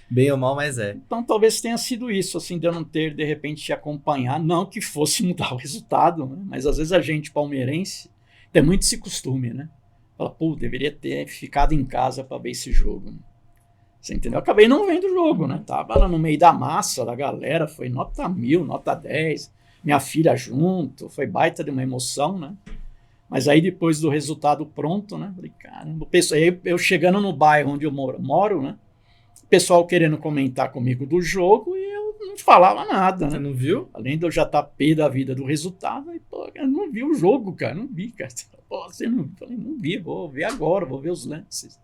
bem ou mal, mas é. Então talvez tenha sido isso, assim, de eu não ter, de repente, te acompanhar, não que fosse mudar o resultado, né? Mas às vezes a gente palmeirense tem muito esse costume, né? Fala, pô, deveria ter ficado em casa para ver esse jogo, né? Você entendeu? Eu acabei não vendo o jogo, né? Tava lá no meio da massa da galera, foi nota 1000, nota 10, minha filha junto, foi baita de uma emoção, né? Mas aí depois do resultado pronto, né? Falei, caramba, aí eu chegando no bairro onde eu moro, né? O pessoal querendo comentar comigo do jogo e eu não falava nada, né? Você não viu? Além de eu já estar pé da vida do resultado, aí, pô, eu não vi o jogo, cara, não vi, cara. Pô, você não, falei, não vi, vou ver agora, vou ver os lances.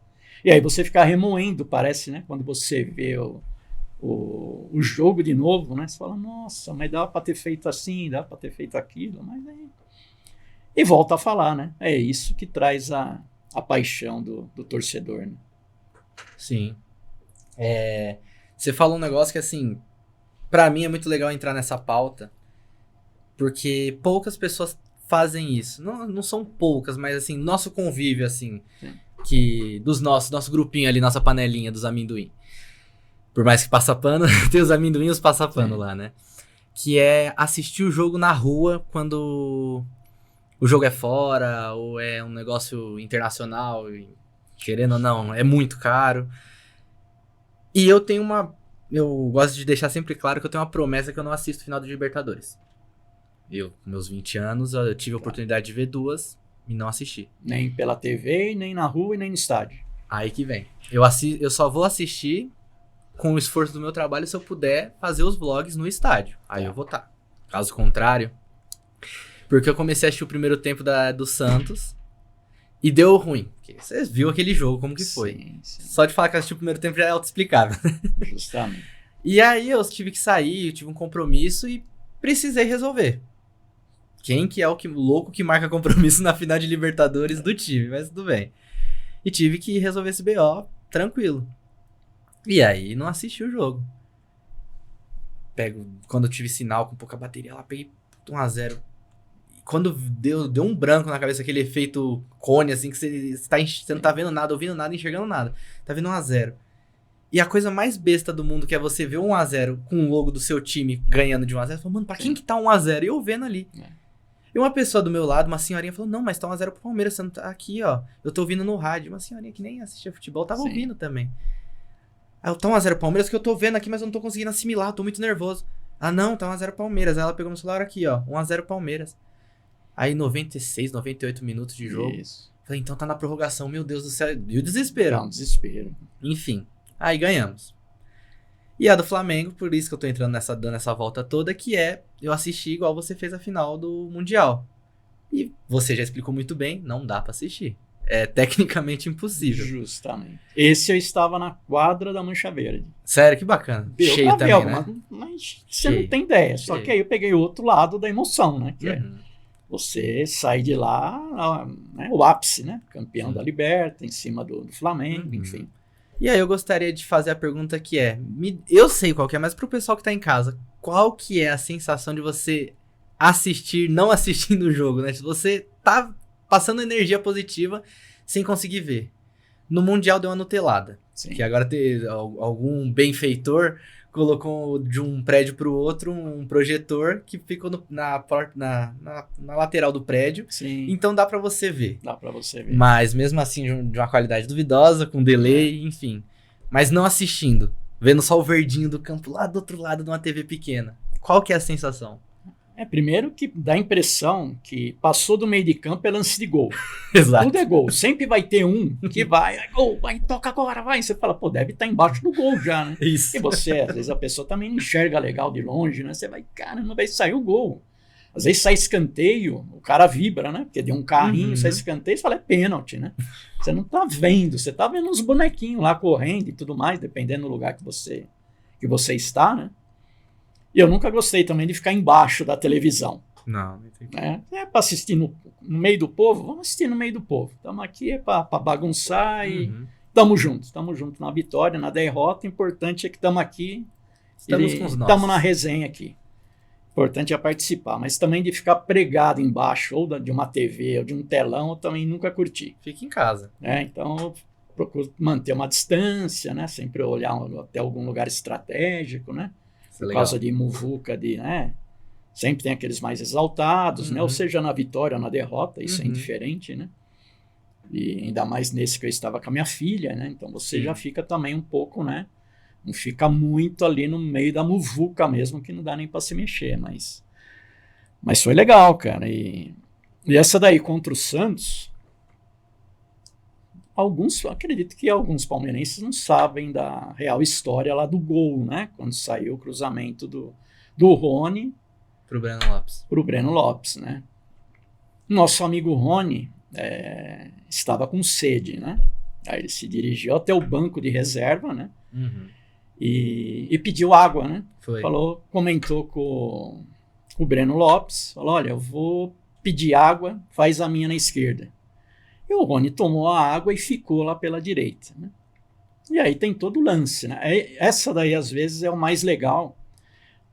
E aí você fica remoendo, parece, né? Quando você vê o jogo de novo, né? Você fala, nossa, mas dava para ter feito assim, dava para ter feito aquilo, mas aí... E volta a falar, né? É isso que traz a paixão do torcedor, né? Sim. Você falou um negócio que, assim, pra mim é muito legal entrar nessa pauta, porque poucas pessoas fazem isso. Não são poucas, mas assim, nosso convívio, assim, Sim. que dos nosso grupinho ali, nossa panelinha dos amendoim. Por mais que passa pano, tem os amendoim e os passa pano lá, né? Que é assistir o jogo na rua quando o jogo é fora, ou é um negócio internacional, e, querendo ou não, é muito caro. E eu tenho eu gosto de deixar sempre claro que eu tenho uma promessa que eu não assisto final de Libertadores. Eu, com meus 20 anos, eu tive a oportunidade de ver duas e não assisti. Nem pela TV, nem na rua e nem no estádio. Aí que vem. Eu só vou assistir com o esforço do meu trabalho se eu puder fazer os vlogs no estádio. Aí eu vou estar. Caso contrário. Porque eu comecei a assistir o primeiro tempo do Santos e deu ruim. Você viu aquele jogo, como que foi. Sim. Só de falar que eu assisti o primeiro tempo já é autoexplicável. Justamente. E aí eu tive que sair, eu tive um compromisso e precisei resolver. Quem que é o louco que marca compromisso na final de Libertadores do time, mas tudo bem. E tive que resolver esse BO tranquilo. E aí não assisti o jogo. Quando eu tive sinal com pouca bateria lá, peguei 1x0. Quando deu um branco na cabeça, aquele efeito cone, assim, que você não tá vendo nada, ouvindo nada, enxergando nada. Tá vendo 1x0. E a coisa mais besta do mundo, que é você ver 1x0 com o logo do seu time ganhando de 1x0, fala, mano, pra quem que tá 1x0? E eu vendo ali. E uma pessoa do meu lado, uma senhorinha, falou, não, mas tá 1x0 pro Palmeiras, você não tá aqui, ó. Eu tô ouvindo no rádio. Uma senhorinha que nem assistia futebol, tava ouvindo também. Aí eu, tá 1x0 Palmeiras, que eu tô vendo aqui, mas eu não tô conseguindo assimilar, eu tô muito nervoso. Ah, não, tá 1x0 Palmeiras. Aí ela pegou no celular aqui, ó, 1x0 Palmeiras. Aí 96, 98 minutos de jogo. Isso. Falei, então tá na prorrogação, meu Deus do céu. E o desespero. É um desespero. Enfim, aí ganhamos. E a do Flamengo, por isso que eu tô entrando dando essa volta toda, que é, eu assisti igual você fez a final do Mundial. E você já explicou muito bem, não dá pra assistir. É tecnicamente impossível. Justamente. Esse eu estava na quadra da Mancha Verde. Sério, que bacana. Deu Cheio pra ver também, né? alguma, mas você Cheio. não tem ideia. Só Cheio. que aí eu peguei o outro lado da emoção, né? Que é Uhum. você sai de lá, né, o ápice, né? Campeão Sim. da Liberta, em cima do Flamengo, Uhum. enfim. E aí eu gostaria de fazer a pergunta que é, eu sei qual que é, mas pro pessoal que tá em casa, qual que é a sensação de você assistir, não assistindo o jogo, né? Se você tá passando energia positiva sem conseguir ver. No Mundial deu uma nutelada. Sim. Que agora algum benfeitor colocou de um prédio pro outro um projetor que ficou na lateral do prédio. Sim, Então dá pra você ver. dá pra você ver. Mas mesmo assim de uma qualidade duvidosa, com delay, enfim. Mas não assistindo. Vendo só o verdinho do campo lá do outro lado de uma TV pequena. Qual que é a sensação? Primeiro que dá a impressão que passou do meio de campo é lance de gol. Exato. Tudo é gol. Sempre vai ter um que vai, gol, vai, toca agora, vai. Você fala, pô, deve estar embaixo do gol já, né? Isso. E você, às vezes a pessoa também não enxerga legal de longe, né? Você vai, caramba, vai sair o gol. Às vezes sai escanteio, o cara vibra, né? Porque deu um carrinho, sai escanteio, você fala, é pênalti, né? Você não tá vendo, você tá vendo uns bonequinhos lá correndo e tudo mais, dependendo do lugar que você está, né? E eu nunca gostei também de ficar embaixo da televisão. Não entendi. É para assistir no meio do povo? Vamos assistir no meio do povo. Estamos aqui para bagunçar e estamos juntos. Estamos juntos na vitória, na derrota. O importante é que estamos aqui. Estamos com os nossos. Estamos na resenha aqui. O importante é participar. Mas também de ficar pregado embaixo ou de uma TV ou de um telão, eu também nunca curti. Fica em casa. Então eu procuro manter uma distância, né? Sempre olhar até algum lugar estratégico, né? Por causa de muvuca, né? Sempre tem aqueles mais exaltados, né? Ou seja, na vitória ou na derrota, isso é indiferente, né? E ainda mais nesse que eu estava com a minha filha, né? Então você já fica também um pouco, né? Não fica muito ali no meio da muvuca mesmo, que não dá nem para se mexer, mas foi legal, cara. E essa daí contra o Santos, acredito que alguns palmeirenses não sabem da real história lá do gol, né? Quando saiu o cruzamento do Rony pro Breno Lopes, né? Nosso amigo Rony estava com sede, né? Aí ele se dirigiu até o banco de reserva, né? E pediu água, né? Comentou com o Breno Lopes, falou, olha, eu vou pedir água, faz a minha na esquerda. E o Rony tomou a água e ficou lá pela direita, né? E aí tem todo o lance, né? Essa daí, às vezes, é o mais legal,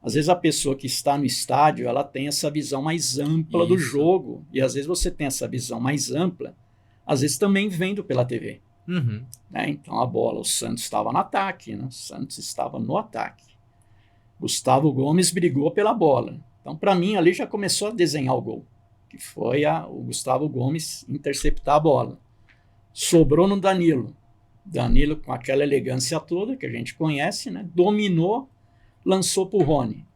Às vezes a pessoa que está no estádio, ela tem essa visão mais ampla do jogo. E às vezes você tem essa visão mais ampla, às vezes também vendo pela TV. Uhum. Né? Então a bola, o Santos estava no ataque, né? O Santos estava no ataque. Gustavo Gomes brigou pela bola. Então, para mim, ali já começou a desenhar o gol, que foi o Gustavo Gomes interceptar a bola. Sobrou no Danilo. Danilo, com aquela elegância toda que a gente conhece, né? Dominou, lançou para o Rony,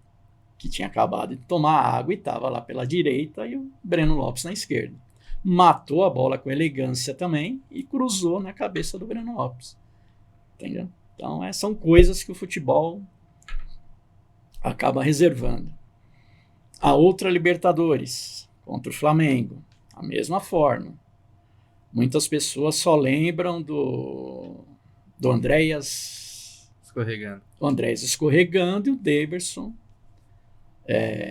que tinha acabado de tomar água e estava lá pela direita, e o Breno Lopes na esquerda. Matou a bola com elegância também e cruzou na cabeça do Breno Lopes. Entendeu? Então, são coisas que o futebol acaba reservando. A outra Libertadores, contra o Flamengo, a mesma forma. Muitas pessoas só lembram do Andréas escorregando. O Andréas escorregando e o Daverson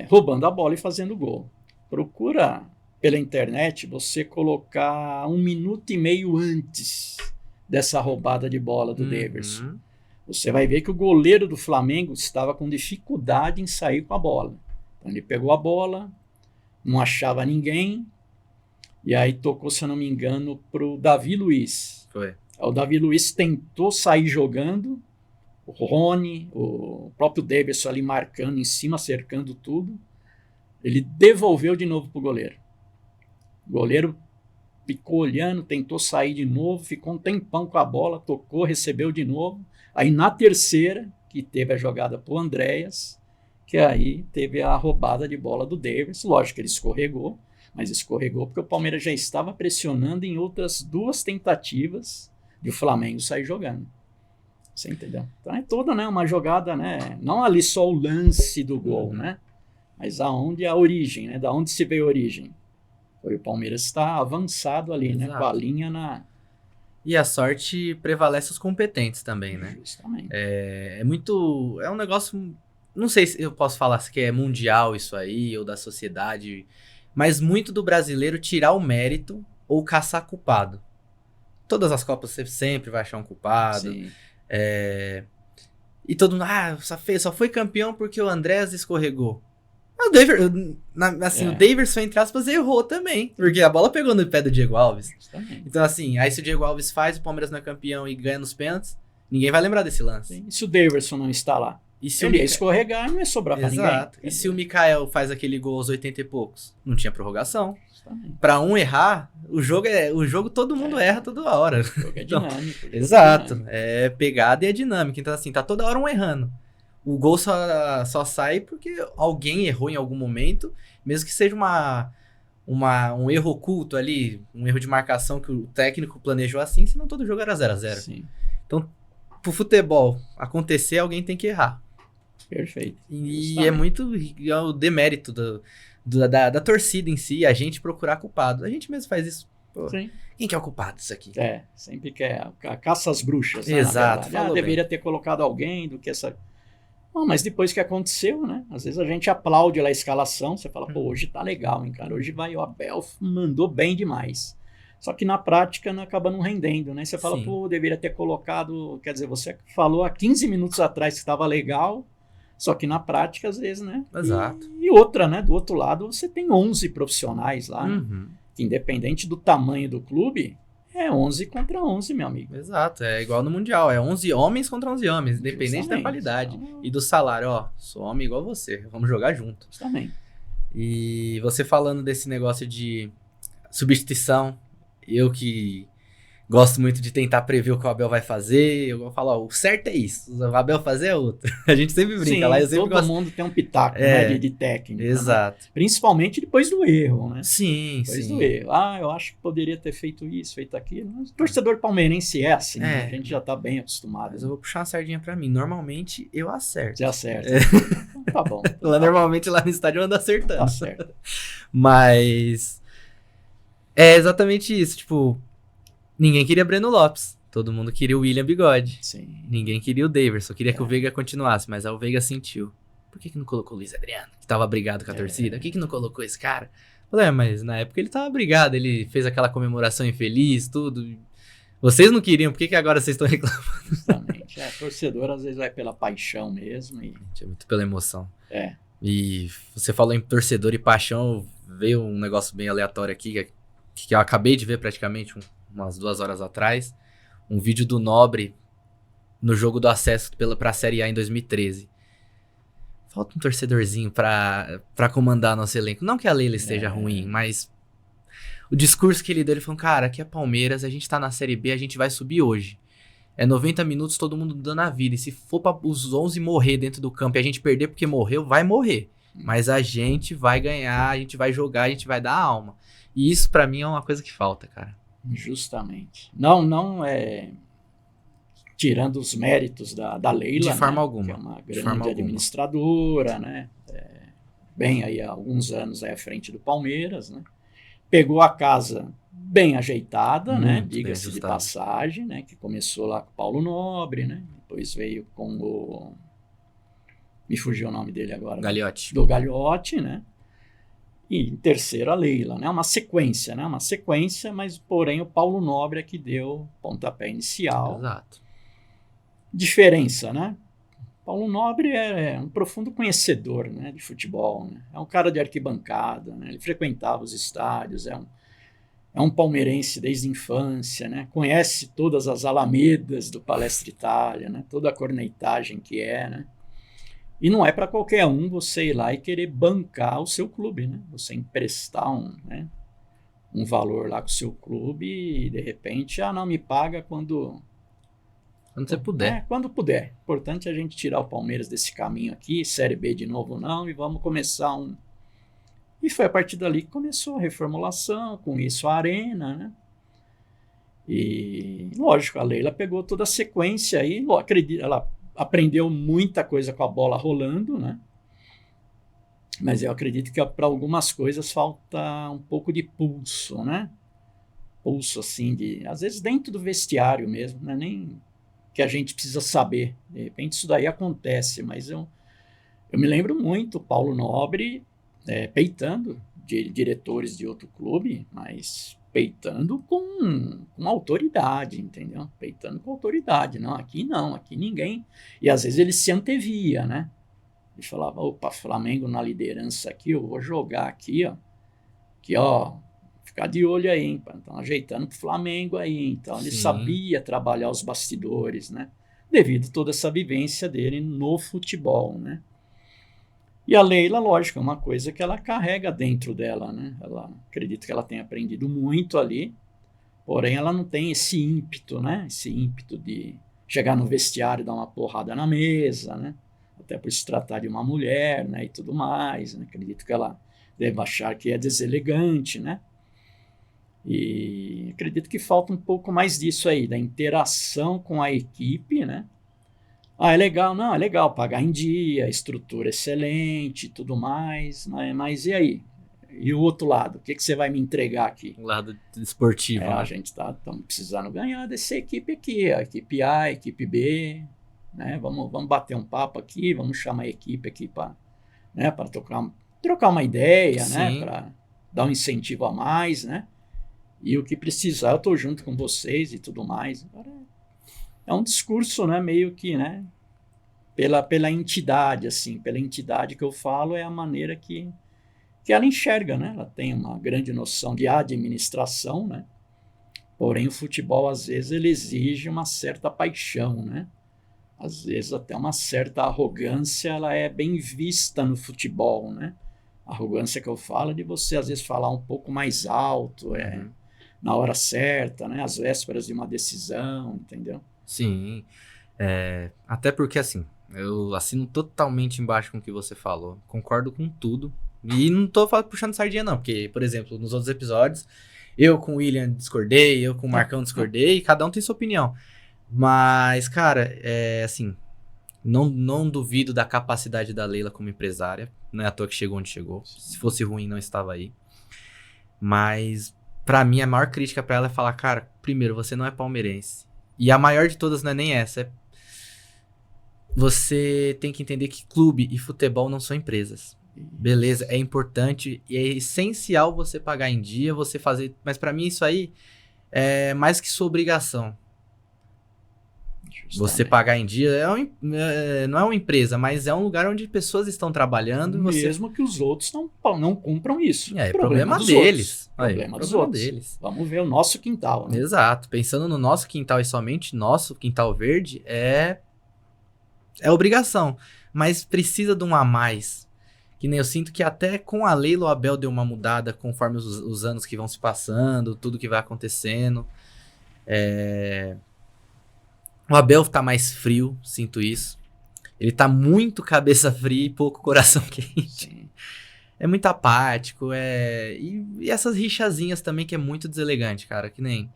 roubando a bola e fazendo gol. Procura pela internet você colocar 1 minuto e meio antes dessa roubada de bola do Daverson. Você vai ver que o goleiro do Flamengo estava com dificuldade em sair com a bola. Então ele pegou a bola, não achava ninguém, e aí tocou, se eu não me engano, para o Davi Luiz. Foi. O Davi Luiz tentou sair jogando, o Rony, o próprio Daverson ali marcando em cima, cercando tudo. Ele devolveu de novo para o goleiro. O goleiro ficou olhando, tentou sair de novo, ficou um tempão com a bola, tocou, recebeu de novo. Aí na terceira, que teve a jogada para o Andréas, que aí teve a roubada de bola do Daverson. Lógico que ele escorregou, mas escorregou porque o Palmeiras já estava pressionando em outras 2 tentativas de o Flamengo sair jogando. Você entendeu? Então é toda, né, uma jogada, né, não ali só o lance do gol, né, mas aonde a origem, né, da onde se veio a origem. Foi o Palmeiras estar avançado ali, né, com a linha na... E a sorte prevalece os competentes também, né? Justamente. É um negócio, não sei se eu posso falar se é mundial isso aí, ou da sociedade, mas muito do brasileiro tirar o mérito ou caçar culpado. Todas as Copas você sempre vai achar um culpado. Sim. E todo mundo, só foi campeão porque o Andréas escorregou. O Daverson, entre aspas, errou também. Porque a bola pegou no pé do Diego Alves. Justamente. Então, assim, aí se o Diego Alves faz, o Palmeiras não é campeão e ganha nos pênaltis, ninguém vai lembrar desse lance. Sim. E se o Daverson não está lá? E se ele ia escorregar, não ia sobrar para ninguém. Exato. E se o Mikael faz aquele gol aos 80 e poucos? Não tinha prorrogação. Justamente. Pra um errar, o jogo todo mundo erra toda hora. O jogo é dinâmico. Exato. É pegada e é dinâmica. Então, assim, tá toda hora um errando. O gol só sai porque alguém errou em algum momento, mesmo que seja um erro oculto ali, um erro de marcação que o técnico planejou assim, senão todo jogo era 0-0. Sim. Então, pro futebol acontecer, alguém tem que errar. Perfeito. E é muito o demérito da torcida em si, a gente procurar culpado. A gente mesmo faz isso. Pô, Sim. quem que é o culpado disso aqui? Sempre quer a caça às bruxas. Né, exato. deveria ter colocado alguém do que essa... mas depois que aconteceu, né? Às vezes a gente aplaude lá a escalação, você fala, pô, hoje tá legal, hein, cara? Hoje o Abel mandou bem demais. Só que na prática acaba não rendendo, né? Você fala, pô, deveria ter colocado... Quer dizer, você falou há 15 minutos atrás que estava legal, só que na prática, às vezes, né? Exato. E outra, né? Do outro lado, você tem 11 profissionais lá, né? Que independente do tamanho do clube, é 11 contra 11, meu amigo. Exato, é igual no Mundial, é 11 homens contra 11 homens, independente Justamente. da qualidade Então, e do salário. Ó, sou homem igual você, vamos jogar junto. Justamente. E você falando desse negócio de substituição, eu que gosto muito de tentar prever o que o Abel vai fazer, eu vou falar, ó, o certo é isso, o Abel fazer é outro. A gente sempre brinca. Sim, lá, eu sempre todo mundo tem um pitaco, né, de técnica. Exato. Né? Principalmente depois do erro, né? Sim, depois do erro. Eu acho que poderia ter feito isso, feito aquilo. Mas o torcedor palmeirense é assim, né? A gente já tá bem acostumado. Mas eu vou puxar uma sardinha pra mim. Normalmente eu acerto. Você acerta. Então, tá bom. Normalmente lá no estádio eu ando acertando. Tá certo. Mas é exatamente isso, tipo, ninguém queria Breno Lopes. Todo mundo queria o William Bigode. Sim. Ninguém queria o Daverson. Queria que o Veiga continuasse, mas aí o Veiga sentiu. Por que não colocou o Luiz Adriano? Que tava brigado com a torcida. Por que não colocou esse cara? Falei, mas na época ele tava brigado. Ele fez aquela comemoração infeliz, tudo. Vocês não queriam, por que agora vocês estão reclamando? Justamente. Torcedor às vezes vai pela paixão mesmo. É muito pela emoção. É. E você falou em torcedor e paixão, veio um negócio bem aleatório aqui, que eu acabei de ver praticamente umas 2 horas atrás, um vídeo do Nobre no jogo do acesso pra Série A em 2013. Falta um torcedorzinho pra comandar nosso elenco. Não que a Leila esteja ruim, mas o discurso que ele deu, ele falou, cara, aqui é Palmeiras, a gente tá na Série B, a gente vai subir hoje. É 90 minutos, todo mundo dando a vida. E se for pra os 11 morrer dentro do campo e a gente perder porque morreu, vai morrer. Mas a gente vai ganhar, a gente vai jogar, a gente vai dar alma. E isso pra mim é uma coisa que falta, cara. Justamente. Não é tirando os méritos da Leila, De forma né, alguma. que é uma De forma grande alguma. administradora, né, bem aí há alguns anos aí à frente do Palmeiras, né, pegou a casa bem ajeitada, né, Muito bem diga-se de ajustado. passagem, né, que começou lá com o Paulo Nobre, né, depois veio com o... me fugiu o nome dele agora. Gagliotti. Do Gagliotti, né, e em terceiro a Leila, né, uma sequência, mas porém o Paulo Nobre é que deu o pontapé inicial. Exato. Diferença, né? Paulo Nobre é um profundo conhecedor, né, de futebol, né? É um cara de arquibancada, né? Ele frequentava os estádios, é um palmeirense desde a infância, né? Conhece todas as alamedas do Palestra Itália, né? Toda a cornetagem que é, né? E não é para qualquer um você ir lá e querer bancar o seu clube, né? Você emprestar um valor lá com o seu clube e de repente, não me paga quando você puder. Quando puder. Importante é a gente tirar o Palmeiras desse caminho aqui, Série B de novo não, e vamos começar E foi a partir dali que começou a reformulação, com isso a arena, né? E, lógico, a Leila pegou toda a sequência aí, ela aprendeu muita coisa com a bola rolando, né? Mas eu acredito que para algumas coisas falta um pouco de pulso, né? Pulso, assim, às vezes dentro do vestiário mesmo, né? Nem que a gente precisa saber. De repente isso daí acontece, mas eu me lembro muito Paulo Nobre peitando diretores de outro clube, mas peitando com autoridade, entendeu? Peitando com autoridade. Não, aqui ninguém. E às vezes ele se antevia, né? Ele falava, opa, Flamengo na liderança aqui, eu vou jogar aqui, ó, ficar de olho aí, hein? Estão ajeitando pro Flamengo aí. Então ele sabia trabalhar os bastidores, né? Devido a toda essa vivência dele no futebol, né? E a Leila, lógico, é uma coisa que ela carrega dentro dela, né? Ela acredito que ela tenha aprendido muito ali, porém ela não tem esse ímpeto, né? Esse ímpeto de chegar no vestiário e dar uma porrada na mesa, né? Até por se tratar de uma mulher, né? E tudo mais, né? Acredito que ela deve achar que é deselegante, né? E acredito que falta um pouco mais disso aí, da interação com a equipe, né? É legal, não, é legal pagar em dia, estrutura excelente, tudo mais, mas e aí? E o outro lado, o que você vai me entregar aqui? O lado esportivo, né? A gente estamos precisando ganhar dessa equipe aqui, a equipe A, a equipe B, né? Vamos bater um papo aqui, vamos chamar a equipe aqui para trocar uma ideia, né? Para dar um incentivo a mais, né? E o que precisar, eu estou junto com vocês e tudo mais. Agora, é um discurso, né, meio que, né, pela entidade, assim, pela entidade que eu falo, é a maneira que ela enxerga, né? Ela tem uma grande noção de administração, né? Porém, o futebol, às vezes, ele exige uma certa paixão, né? Às vezes, até uma certa arrogância, ela é bem vista no futebol, né? A arrogância que eu falo é de você, às vezes, falar um pouco mais alto, na hora certa, né? Às vésperas de uma decisão, entendeu? Sim. Até porque, assim, eu assino totalmente embaixo com o que você falou. Concordo com tudo. E não tô puxando sardinha, não. Porque, por exemplo, nos outros episódios, eu com o William discordei, eu com o Marcão discordei, e cada um tem sua opinião. Mas, cara, assim, não duvido da capacidade da Leila como empresária. Não é à toa que chegou onde chegou. Se fosse ruim, não estava aí. Mas, pra mim, a maior crítica pra ela é falar, cara, primeiro, você não é palmeirense. E a maior de todas não é nem essa. Você tem que entender que clube e futebol não são empresas. Beleza, é importante e é essencial você pagar em dia, você fazer... Mas pra mim isso aí é mais que sua obrigação. Você pagar em dia não é uma empresa, mas é um lugar onde pessoas estão trabalhando. Mesmo que os outros não cumpram isso. É problema deles. Problema dos outros. Deles. Vamos ver o nosso quintal, né? Exato. Pensando no nosso quintal e somente nosso quintal verde, é obrigação. Mas precisa de um a mais. Que nem eu sinto que até com a Leila o Abel deu uma mudada conforme os anos que vão se passando, tudo que vai acontecendo. O Abel tá mais frio, sinto isso. Ele tá muito cabeça fria e pouco coração quente. Sim. É muito apático, E essas rixazinhas também que é muito deselegante, cara. Que nem...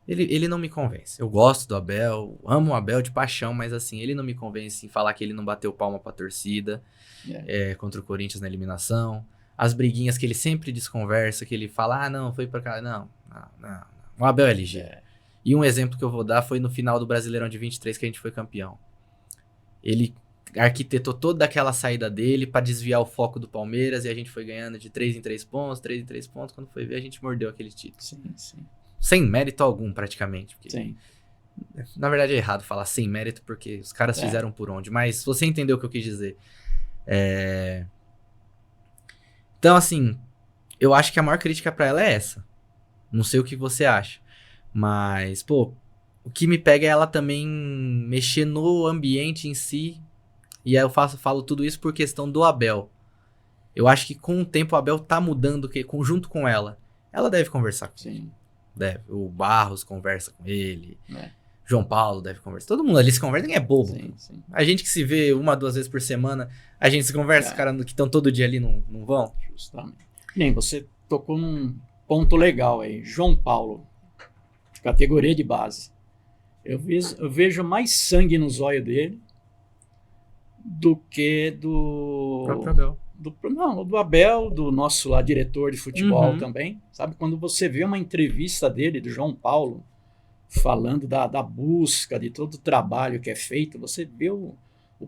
Ele não me convence. Eu gosto do Abel, amo o Abel de paixão, mas assim, ele não me convence em falar que ele não bateu palma pra torcida contra o Corinthians na eliminação. As briguinhas que ele sempre desconversa, que ele fala, não, foi pra cá. Não. O Abel é ligeiro. E um exemplo que eu vou dar foi no final do Brasileirão de 23 que a gente foi campeão. Ele arquitetou toda aquela saída dele pra desviar o foco do Palmeiras e a gente foi ganhando de 3 em 3 pontos, 3 em 3 pontos. Quando foi ver, a gente mordeu aquele título. Sim. Sem mérito algum, praticamente. Porque, sim. Na verdade é errado falar sem mérito, porque os caras fizeram por onde. Mas você entendeu o que eu quis dizer. Então, assim, eu acho que a maior crítica pra ela é essa. Não sei o que você acha. Mas, pô, o que me pega é ela também mexer no ambiente em si. E aí eu falo tudo isso por questão do Abel. Eu acho que com o tempo o Abel tá mudando, junto com ela. Ela deve conversar com ele. Sim. Deve. O Barros conversa com ele. João Paulo deve conversar. Todo mundo ali se conversa, ninguém é bobo. Sim. A gente que se vê 1, 2 vezes por semana, a gente se conversa, os caras que estão todo dia ali não vão. Justamente. Nem você tocou num ponto legal aí. João Paulo, categoria de base. Eu vejo mais sangue nos olhos dele do que do próprio Abel. Do Abel, do nosso lá diretor de futebol também. Sabe, quando você vê uma entrevista dele, do João Paulo, falando da busca, de todo o trabalho que é feito, você vê o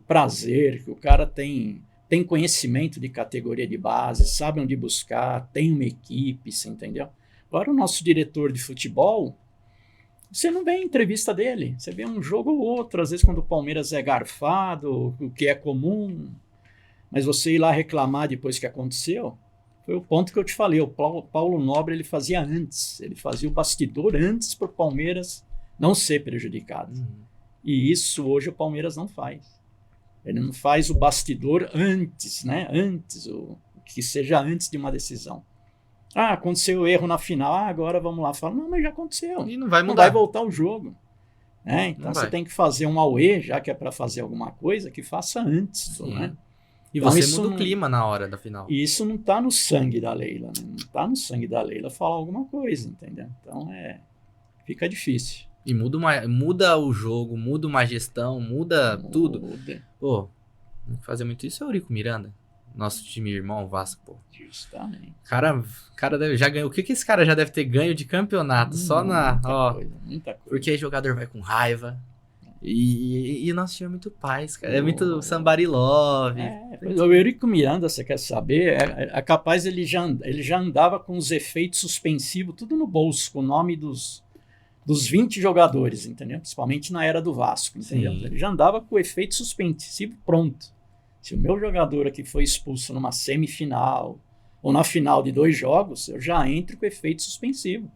prazer que o cara tem conhecimento de categoria de base, sabe onde buscar, tem uma equipe, você entendeu? Agora o nosso diretor de futebol, você não vê a entrevista dele, você vê um jogo ou outro, às vezes quando o Palmeiras é garfado, o que é comum, mas você ir lá reclamar depois que aconteceu, foi o ponto que eu te falei, o Paulo Nobre ele fazia antes, ele fazia o bastidor antes para o Palmeiras não ser prejudicado. E isso hoje o Palmeiras não faz. Ele não faz o bastidor antes, né? Antes, que seja antes de uma decisão. Aconteceu o erro na final, agora vamos lá. Fala, não, mas já aconteceu. E não vai mudar. Não vai voltar o jogo. Então você tem que fazer um auê, já que é para fazer alguma coisa, que faça antes. Né? E então, você muda o clima na hora da final. E isso não está no sangue da Leila. Né? Não está no sangue da Leila falar alguma coisa, entendeu? Então fica difícil. E muda o jogo, muda uma gestão, muda tudo. Pô, fazer muito isso é o Eurico Miranda. Nosso time irmão Vasco, pô. Justamente. Cara já ganhou. O que esse cara já deve ter ganho de campeonato? Só na. Muita coisa. Porque aí o jogador vai com raiva. E o nosso time é muito paz, cara. É muito somebody love. O Eurico Miranda, você quer saber? É capaz, ele já andava com os efeitos suspensivos, tudo no bolso, com o nome dos 20 jogadores, entendeu? Principalmente na era do Vasco, entendeu? Ele já andava com o efeito suspensivo pronto. Se o meu jogador aqui foi expulso numa semifinal ou na final de 2 jogos, eu já entro com efeito suspensivo.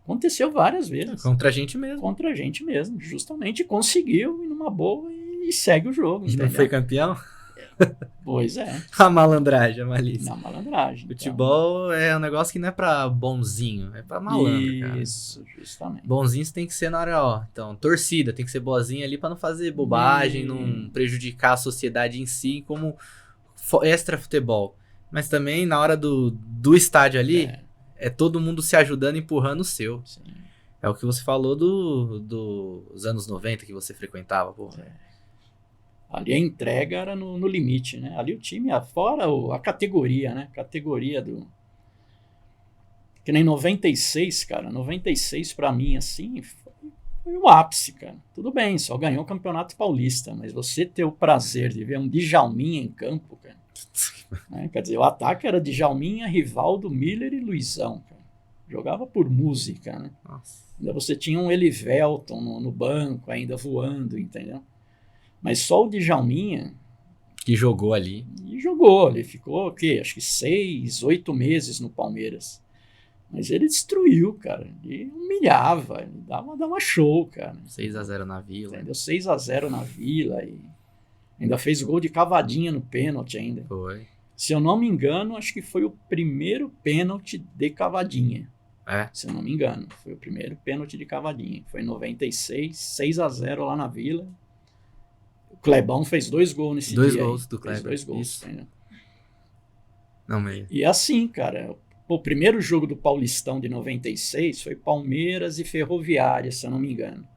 Aconteceu várias vezes. Contra a gente mesmo. Contra a gente mesmo, justamente conseguiu ir numa boa e segue o jogo. E não foi campeão? Pois é. A malandragem, a malícia. Na malandragem. Futebol é um negócio que não é pra bonzinho, é pra malandro, cara. Isso, justamente. Bonzinho tem que ser na hora, então, torcida, tem que ser boazinha ali pra não fazer bobagem, não prejudicar a sociedade em si, como extra futebol. Mas também, na hora do estádio ali, é todo mundo se ajudando, empurrando o seu. Sim. É o que você falou dos anos 90 que você frequentava, pô. Ali a entrega era no limite, né? Ali o time, fora a categoria, né? Categoria do... Que nem 96, cara. 96 pra mim, assim, foi o ápice, cara. Tudo bem, só ganhou o Campeonato Paulista, mas você ter o prazer de ver um Djalminha em campo, cara. Quer dizer, o ataque era Djalminha, Rivaldo, Miller e Luizão, cara. Jogava por música, né? Nossa. Ainda você tinha um Elivelton no banco, ainda voando, entendeu? Mas só o Djalminha... Que jogou ali. E jogou, ele ficou, o quê? Acho que 6, 8 meses no Palmeiras. Mas ele destruiu, cara. Ele humilhava, ele dava show, cara. 6-0 na Vila. Entendeu? 6-0 na Vila e ainda fez gol de cavadinha no pênalti ainda. Foi. Se eu não me engano, acho que foi o primeiro pênalti de cavadinha. É. Se eu não me engano, foi o primeiro pênalti de cavadinha. Foi em 96, 6-0 lá na Vila. O Clebão fez 2 gols nesse dia. 2 gols do Fez Kleber. 2 gols. Isso. Entendeu? Não, meio. E assim, cara, o primeiro jogo do Paulistão de 96 foi Palmeiras e Ferroviária, se eu não me engano,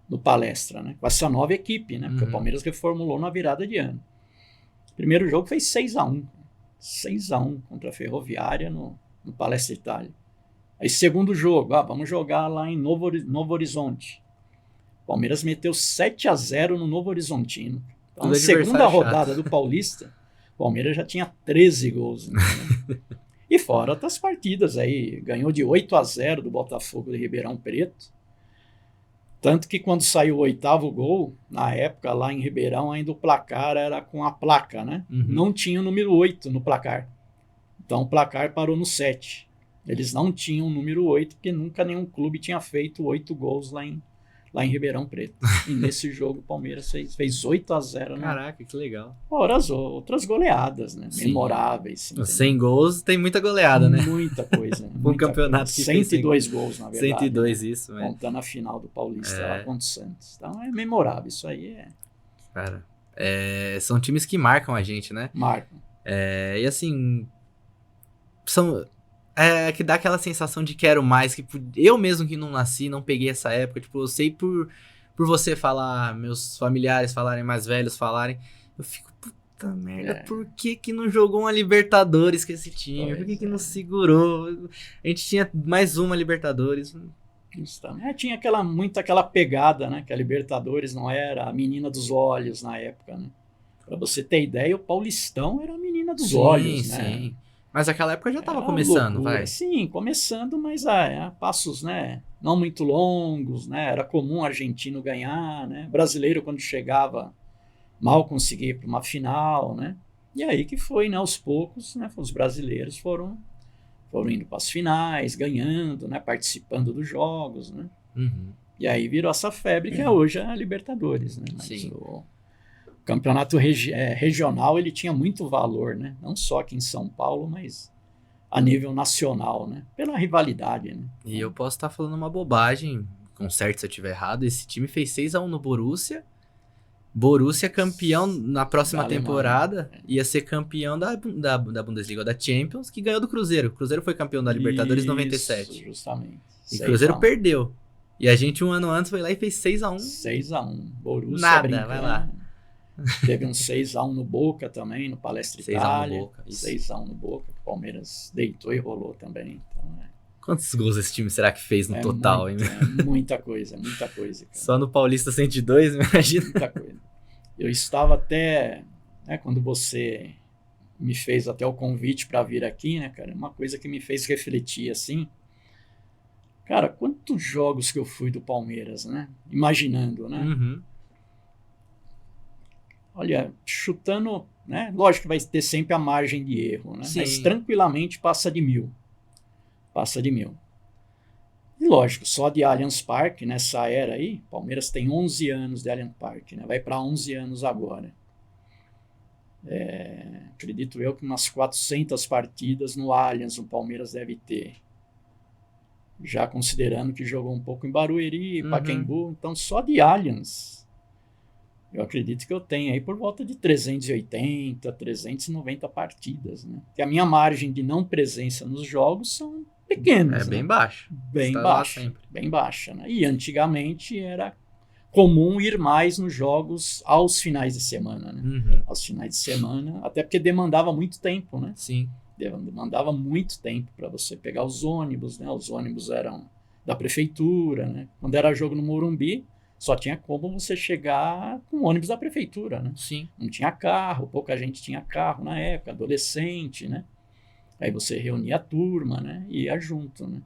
no Palestra, né? Com essa nova equipe, né? Porque o Palmeiras reformulou na virada de ano. O primeiro jogo foi 6-1. 6-1 contra a Ferroviária no Palestra Itália. Aí segundo jogo, vamos jogar lá em Novo Horizonte. O Palmeiras meteu 7-0 no Novo Horizontino. Então, na segunda rodada do Paulista, o Palmeiras já tinha 13 gols. Entendeu? E fora outras partidas aí, ganhou de 8-0 do Botafogo de Ribeirão Preto. Tanto que quando saiu o 8º gol, na época lá em Ribeirão, ainda o placar era com a placa, né? Não tinha o número 8 no placar. Então o placar parou no 7. Eles não tinham o número 8, porque nunca nenhum clube tinha feito 8 gols lá em Ribeirão Preto. E nesse jogo o Palmeiras fez 8-0. Caraca, que legal. Fora as outras goleadas, né? Sim. Memoráveis. 100 gols tem muita goleada, né? Muita coisa. Um campeonato que 102 gols, na verdade. 102, né? Isso. Mas... Contando a final do Paulista lá contra o Santos. Então é memorável, isso aí é... Cara, são times que marcam a gente, né? Marcam. E assim, que dá aquela sensação de quero mais, que eu mesmo que não nasci, não peguei essa época, tipo, eu sei por você falar, meus familiares falarem, mais velhos falarem, eu fico, puta merda, por que não jogou uma Libertadores com esse time? Por que não segurou? A gente tinha mais uma Libertadores. Tinha aquela pegada, né, que a Libertadores não era a menina dos olhos na época, né? Pra você ter ideia, o Paulistão era a menina dos olhos, né? Sim. Mas aquela época já estava começando, loucura. vai? Sim, começando, mas passos, né, não muito longos, né? Era comum argentino ganhar, né? Brasileiro, quando chegava, mal conseguia ir para uma final, né? E aí que foi, né? Aos poucos, né? Os brasileiros foram indo para as finais, ganhando, né? Participando dos jogos, né? E aí virou essa febre que é hoje a Libertadores, né? Mas sim. O campeonato regional, ele tinha muito valor, né? Não só aqui em São Paulo, mas a nível nacional, né? Pela rivalidade, né? E eu posso estar falando uma bobagem, conserte se eu estiver errado, esse time fez 6-1 no Borussia campeão na próxima temporada, ia ser campeão da Bundesliga, da Champions, que ganhou do Cruzeiro. O Cruzeiro foi campeão da Libertadores em 97. Justamente. E o Cruzeiro perdeu. E a gente um ano antes foi lá e fez 6-1. 6-1. Borussia nada, brincando. vai lá. Teve um 6-1 no Boca também, no Palestra Itália. 6-1 no Boca. 6-1 no Boca, o Palmeiras deitou e rolou também. Então, Quantos gols esse time será que fez no total, hein? Muita coisa, muita coisa. Cara. Só no Paulista 102, imagina. Muita coisa. Eu estava até, né, quando você me fez até o convite para vir aqui, né, cara, uma coisa que me fez refletir assim. Cara, quantos jogos que eu fui do Palmeiras, né? Imaginando, né? Olha, chutando, né? Lógico que vai ter sempre a margem de erro, né? Sim. Mas tranquilamente passa de 1000. Passa de 1000. E lógico, só de Allianz Parque, nessa era aí, Palmeiras tem 11 anos de Allianz Parque, né? Vai para 11 anos agora. Acredito eu que umas 400 partidas no Allianz o Palmeiras deve ter. Já considerando que jogou um pouco em Barueri, Pacaembu, então só de Allianz. Eu acredito que eu tenho aí por volta de 380, 390 partidas, né? Que a minha margem de não presença nos jogos são pequenas. Bem baixa. Bem baixa. Bem baixa, né? E antigamente era comum ir mais nos jogos aos finais de semana, né? Aos finais de semana, até porque demandava muito tempo, né? Sim. Demandava muito tempo para você pegar os ônibus, né? Os ônibus eram da prefeitura, né? Quando era jogo no Morumbi, só tinha como você chegar com o ônibus da prefeitura, né? Sim. Não tinha carro, pouca gente tinha carro na época, adolescente, né? Aí você reunia a turma, né? E ia junto, né?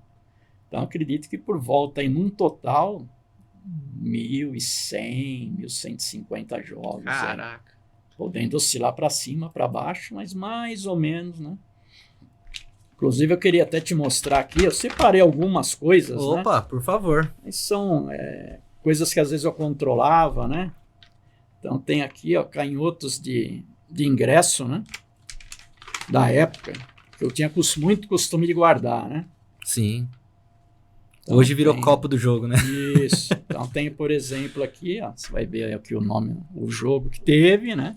Então, acredito que por volta, aí, num total, 1.100, 1.150 jogos. Caraca. Podendo oscilar para cima, para baixo, mas mais ou menos, né? Inclusive, eu queria até te mostrar aqui, eu separei algumas coisas, Opa, né? por favor. Mas são coisas que às vezes eu controlava, né? Então, tem aqui, ó, canhotos de ingresso, né? Da época, que eu tinha muito costume de guardar, né? Sim. Então, Hoje virou copo do jogo, né? Isso. Então, tem, por exemplo, aqui, ó, você vai ver aqui o nome, o jogo que teve, né?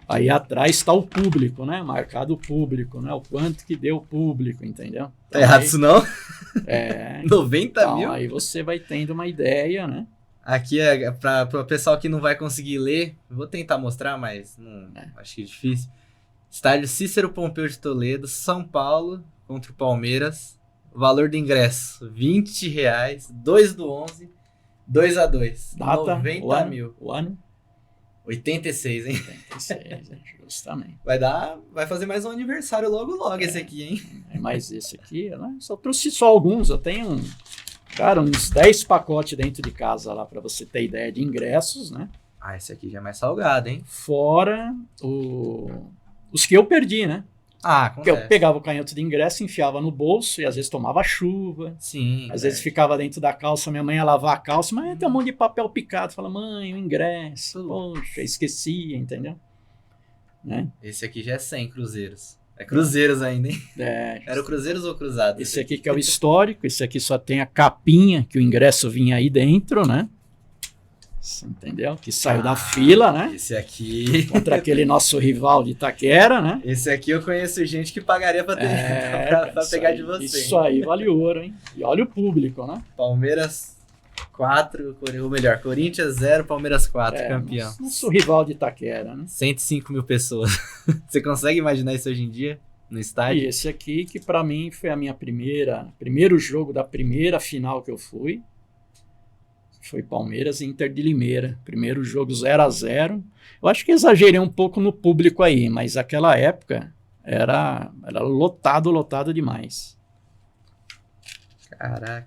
Aí atrás está o público, né? Marcado o público, né? O quanto que deu o público, entendeu? Então, Tá errado isso não? 90 então, mil? aí você vai tendo uma ideia, né? Aqui é para o pessoal que não vai conseguir ler. Vou tentar mostrar, mas acho que é difícil. Estádio Cícero Pompeu de Toledo, São Paulo contra o Palmeiras. Valor do ingresso, R$20, 2/11, 2-2. Data, 90 mil. O ano? 86, hein? 86, justamente. Vai fazer mais um aniversário logo esse aqui, hein? É mais esse aqui, né? Só trouxe só alguns, eu tenho uns 10 pacotes dentro de casa lá, para você ter ideia de ingressos, né? Ah, esse aqui já é mais salgado, hein? Fora os que eu perdi, né? Ah, porque eu pegava o canhoto de ingresso, enfiava no bolso e às vezes tomava chuva. Sim. Às vezes ficava dentro da calça, minha mãe ia lavar a calça, mas tem um monte de papel picado. Fala, mãe, o ingresso. Poxa, esqueci, entendeu? Né? Esse aqui já é 100 cruzeiros. É cruzeiros ainda, hein? Era o cruzeiros ou cruzados? Esse aqui que é o histórico, esse aqui só tem a capinha que o ingresso vinha aí dentro, né? Entendeu? Que saiu da fila, né? Esse aqui... Contra aquele nosso rival de Itaquera, né? Esse aqui eu conheço gente que pagaria pra pegar de você. Isso aí vale ouro, hein? E olha o público, né? Palmeiras 4, ou melhor, Corinthians 0, Palmeiras 4, campeão. Nosso rival de Itaquera, né? 105 mil pessoas. Você consegue imaginar isso hoje em dia? No estádio? E esse aqui, que pra mim foi a minha primeiro jogo da primeira final que eu fui. Foi Palmeiras e Inter de Limeira. Primeiro jogo 0-0. Eu acho que exagerei um pouco no público aí, mas aquela época era lotado demais. Caraca.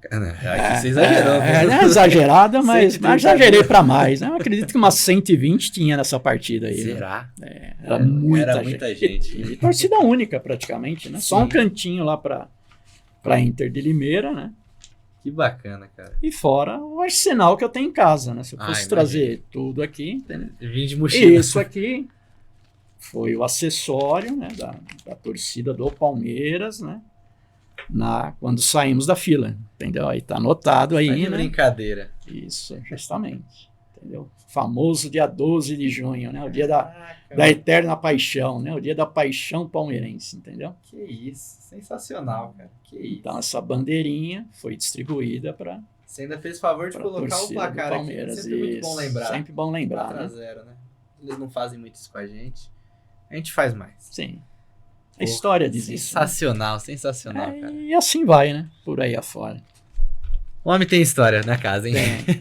Aqui você exagerou. Não é exagerada, mas exagerei pra mais. Né? Eu acredito que umas 120 tinha nessa partida aí. Será? Né? Era muita gente. E torcida única praticamente, né? Sim. Só um cantinho lá pra Inter de Limeira, né? Que bacana, cara. E fora o arsenal que eu tenho em casa, né? Se eu fosse trazer tudo aqui, entendeu? Vim de mochila. Isso aqui foi o acessório, né, da torcida do Palmeiras, né? Quando saímos da fila, entendeu? Aí tá anotado aí, né? Brincadeira. Isso, justamente. Entendeu? Famoso dia 12 de junho, né? O dia da eterna paixão, né? O dia da paixão palmeirense, entendeu? Que isso, sensacional, cara. Que isso. Então essa bandeirinha foi distribuída para... Você ainda fez favor de colocar o placar aqui. Sempre muito bom lembrar. Sempre bom lembrar, 4-0, né? Eles não fazem muito isso com a gente. A gente faz mais. Sim. A história diz isso. Sensacional, sensacional, cara. E assim vai, né? Por aí afora. O homem tem história na casa, hein?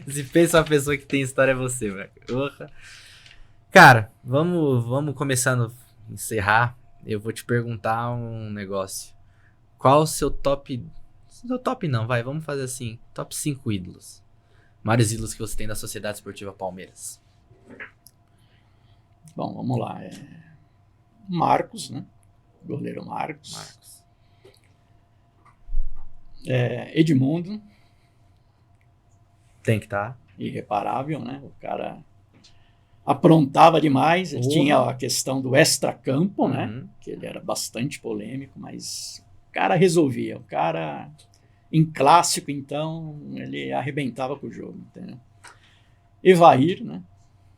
Se pensa uma pessoa que tem história é você, velho. Cara, vamos começando a encerrar. Eu vou te perguntar um negócio. Qual o seu top... Seu top não, vai. Vamos fazer assim. Top 5 ídolos. Maiores ídolos que você tem da Sociedade Esportiva Palmeiras. Bom, vamos lá. Marcos, né? Goleiro Marcos. Edmundo. Tem que estar. Irreparável, né? O cara aprontava demais. Ele tinha a questão do extracampo, né? Que ele era bastante polêmico, mas o cara resolvia. O cara, em clássico, então, ele arrebentava com o jogo, entendeu? Evair, né?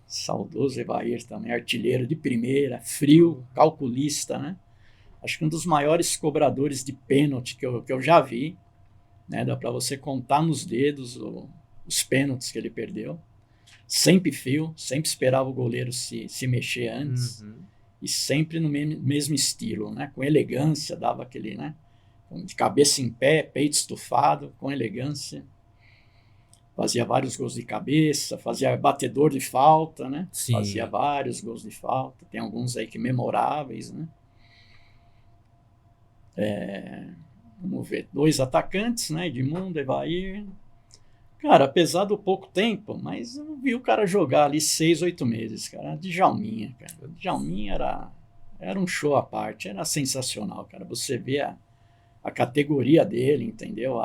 Saudoso Evair também, artilheiro de primeira, frio, calculista, né? Acho que um dos maiores cobradores de pênalti que eu já vi, né? Dá para você contar nos dedos os pênaltis que ele perdeu. Sempre frio, sempre esperava o goleiro se mexer antes. E sempre no mesmo estilo, né? Com elegância, dava aquele, né? De cabeça em pé, peito estufado, com elegância. Fazia vários gols de cabeça, fazia batedor de falta, né? Sim. Fazia vários gols de falta. Tem alguns aí que memoráveis, né? Vamos ver, 2 atacantes, né? Edmundo, Evair. Cara, apesar do pouco tempo, mas eu vi o cara jogar ali 6, 8 meses, cara. Djalminha, cara. O Djalminha era um show à parte, era sensacional, cara. Você vê a categoria dele, entendeu?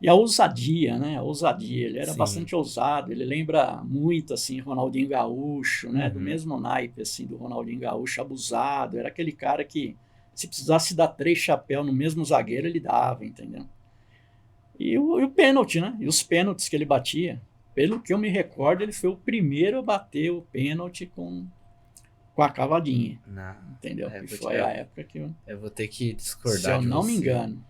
E a ousadia, né? A ousadia. Ele era Sim. bastante ousado. Ele lembra muito, assim, Ronaldinho Gaúcho, né? Do Uhum. mesmo naipe, assim, do Ronaldinho Gaúcho, abusado. Era aquele cara que, se precisasse dar 3 chapéus no mesmo zagueiro, ele dava, entendeu? E o pênalti, né? E os pênaltis que ele batia. Pelo que eu me recordo, ele foi o primeiro a bater o pênalti com a cavadinha, Não. entendeu? É, Que vou foi te- a época que, Eu vou ter que se discordar eu de não me você. engano,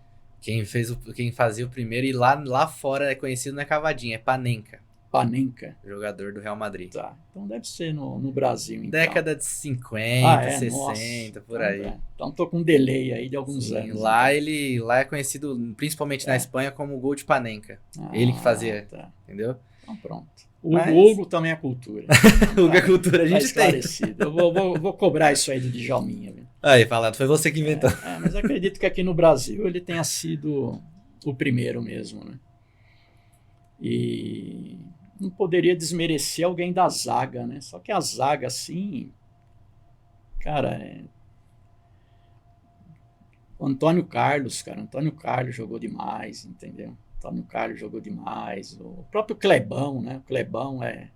Quem fazia o primeiro e lá fora é conhecido não é Cavadinha, é Panenka, Panenka. jogador do Real Madrid. Tá, então deve ser no Brasil, então. Década de 50, Nossa. 60, por Então, aí. então tô com um delay aí de alguns Sim, anos. lá então. lá é conhecido, principalmente na É. Espanha, como gol de Panenka. Ele que fazia, Tá. entendeu? Então pronto. O Mas- Hugo também é cultura. O que a cultura a Tá gente tem. esclarecido. Eu vou cobrar isso aí do Djalminha. Viu? Aí, falado, foi você que inventou. Mas acredito que aqui no Brasil ele tenha sido o primeiro mesmo, né? E não poderia desmerecer alguém da zaga, né? Só que a zaga, assim, cara, o Antônio Carlos, cara, Antônio Carlos jogou demais, entendeu? Antônio Carlos jogou demais. O próprio Clebão, né? O Clebão é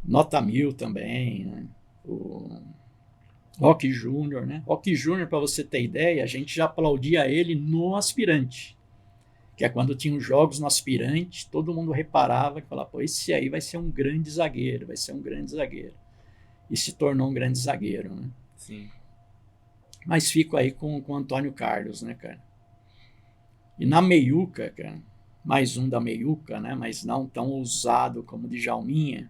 nota 1000 também, né? O Roque Júnior, né? Roque Júnior, para você ter ideia, a gente já aplaudia ele no aspirante. Que é quando tinha os jogos no aspirante, todo mundo reparava e falava, pô, esse aí vai ser um grande zagueiro, vai ser um grande zagueiro. E se tornou um grande zagueiro, né? Sim. Mas fico aí com o Antônio Carlos, né, cara? E na meiuca, cara, mais um da meiuca, né? Mas não tão ousado como o Djalminha.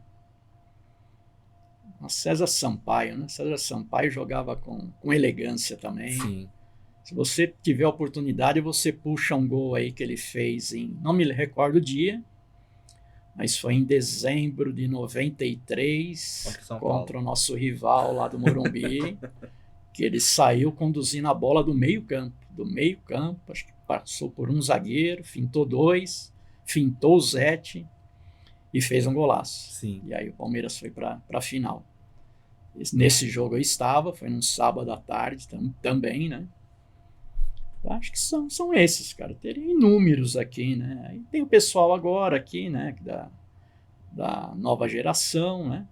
O César Sampaio, né? César Sampaio jogava com elegância também. Sim. Se você tiver a oportunidade, você puxa um gol aí que ele fez não me recordo o dia, mas foi em dezembro de 93, contra o nosso rival lá do Morumbi, que ele saiu conduzindo a bola do meio campo, acho que passou por um zagueiro, fintou 2, fintou o Zete e fez um golaço. Sim. E aí o Palmeiras foi para a final. Nesse jogo eu estava, foi num sábado à tarde também, né? Acho que são esses, cara. Teria inúmeros aqui, né? Aí tem o pessoal agora aqui, né? Da nova geração, né?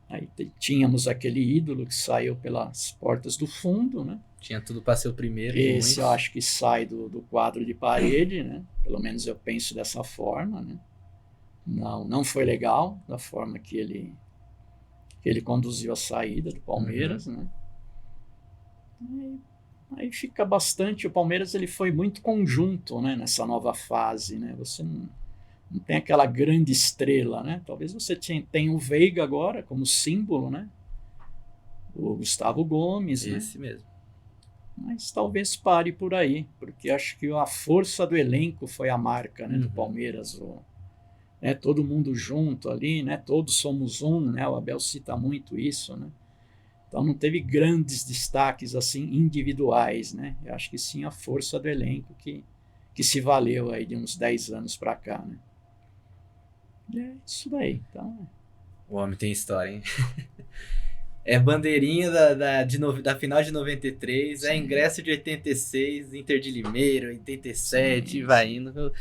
Aí tínhamos aquele ídolo que saiu pelas portas do fundo, né? Tinha tudo para ser o primeiro. Esse eu acho que sai do quadro de parede, né? Pelo menos eu penso dessa forma, né? Não foi legal da forma que ele conduziu a saída do Palmeiras, né? Aí fica bastante. O Palmeiras ele foi muito conjunto, né, nessa nova fase, né? Você não tem aquela grande estrela, né? Talvez você tenha o Veiga agora como símbolo, né? O Gustavo Gomes, Esse né? mesmo. Mas talvez pare por aí, porque acho que a força do elenco foi a marca, né, do Palmeiras. Né, todo mundo junto ali, né? Todos somos um, né? O Abel cita muito isso, né? Então não teve grandes destaques assim individuais, né? Eu acho que sim a força do elenco que se valeu aí de uns 10 anos para cá, né? E é isso daí. Então, o homem tem história, hein? É bandeirinha da final de 93, sim. É ingresso de 86, Inter de Limeira, 87, sim, vai indo.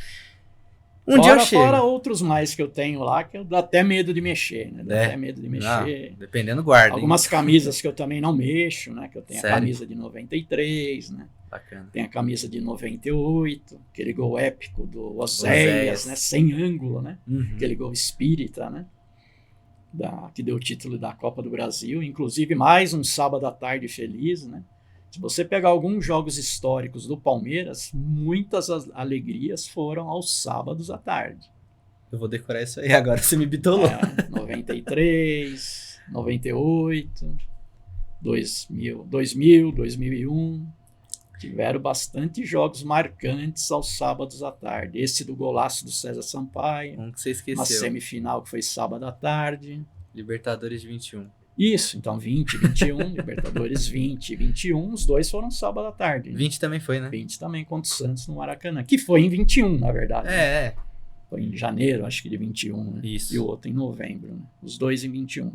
Dia eu chego. Fora outros mais que eu tenho lá, que eu dou até medo de mexer, né? Até medo de mexer. Não, dependendo, guarda. Algumas camisas que eu também não mexo, né? Que eu tenho a camisa de 93, né? Bacana. Tem a camisa de 98, aquele gol épico do Oséias, né? Sem ângulo, né? Aquele gol espírita, né? Que deu o título da Copa do Brasil. Inclusive, mais um sábado à tarde feliz, né? Se você pegar alguns jogos históricos do Palmeiras, muitas alegrias foram aos sábados à tarde. Eu vou decorar isso aí agora, você me bitolou. 93, 98, 2000, 2001. Tiveram bastante jogos marcantes aos sábados à tarde. Esse do golaço do César Sampaio. Que você esqueceu. Uma semifinal que foi sábado à tarde. Libertadores de 21. Isso, então 20, 21, Libertadores 20 e 21, os dois foram sábado à tarde. Né? 20 também foi, né? 20 também contra o Santos no Maracanã, que foi em 21, na verdade. Né? É. Foi em janeiro, acho que de 21, né? Isso. E o outro em novembro, né? Os dois em 21.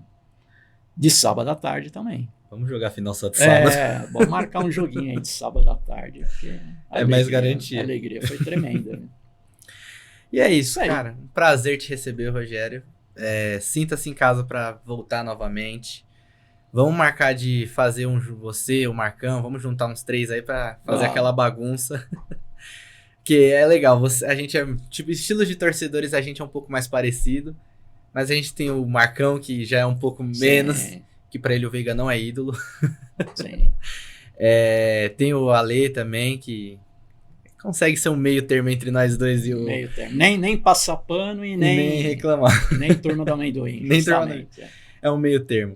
De sábado à tarde também. Vamos jogar final só de sábado. Vamos marcar um joguinho aí de sábado à tarde. Mais garantia. A alegria foi tremenda. Né? E é isso, cara. Um prazer te receber, Rogério. Sinta-se em casa para voltar novamente. Vamos marcar de fazer você, o Marcão, vamos juntar uns 3 aí para fazer aquela bagunça. Que é legal. A gente é, tipo, estilo de torcedores, a gente é um pouco mais parecido. Mas a gente tem o Marcão, que já é um pouco menos, que pra ele o Veiga não é ídolo. Sim. Tem o Ale também, que consegue ser um meio termo entre nós dois e o... Meio termo. Nem passar pano e nem reclamar. Nem turma do amendoim. Nem turma do... É um meio termo.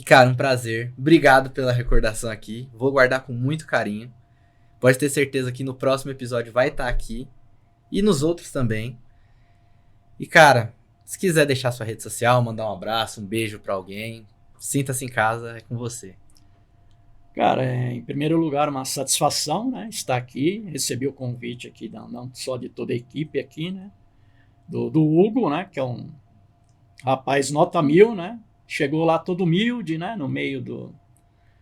Cara, um prazer. Obrigado pela recordação aqui. Vou guardar com muito carinho. Pode ter certeza que no próximo episódio vai estar aqui. E nos outros também. E, cara... Se quiser deixar sua rede social, mandar um abraço, um beijo pra alguém, sinta-se em casa, é com você. Cara, em primeiro lugar, uma satisfação, né? Estar aqui, recebi o convite aqui, não só de toda a equipe aqui, né? Do Hugo, né? Que é um rapaz nota 1000, né? Chegou lá todo humilde, né? No meio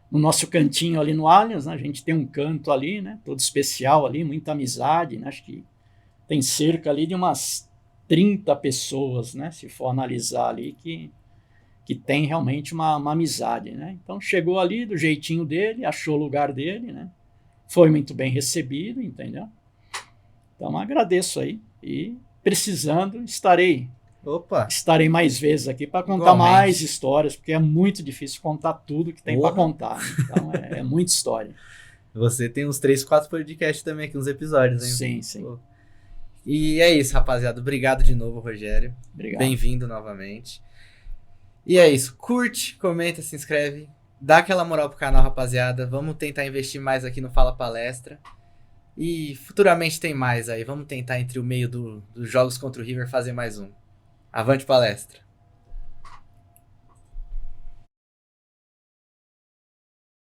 no nosso cantinho ali no Allianz, né? A gente tem um canto ali, né? Todo especial ali, muita amizade, né? Acho que tem cerca ali de umas 30 pessoas, né, se for analisar ali, que tem realmente uma amizade, né? Então chegou ali do jeitinho dele, achou o lugar dele, né? Foi muito bem recebido, entendeu? Então agradeço aí e precisando estarei mais vezes aqui para contar mais histórias, porque é muito difícil contar tudo que tem para contar. Né? Então é muita história. Você tem uns 3, 4 podcasts também aqui, uns episódios, hein? Sim. Pô. E é isso, rapaziada. Obrigado de novo, Rogério. Obrigado. Bem-vindo novamente. E é isso. Curte, comenta, se inscreve. Dá aquela moral pro canal, rapaziada. Vamos tentar investir mais aqui no Fala Palestra. E futuramente tem mais aí. Vamos tentar, entre o meio dos jogos contra o River, fazer mais um. Avante palestra.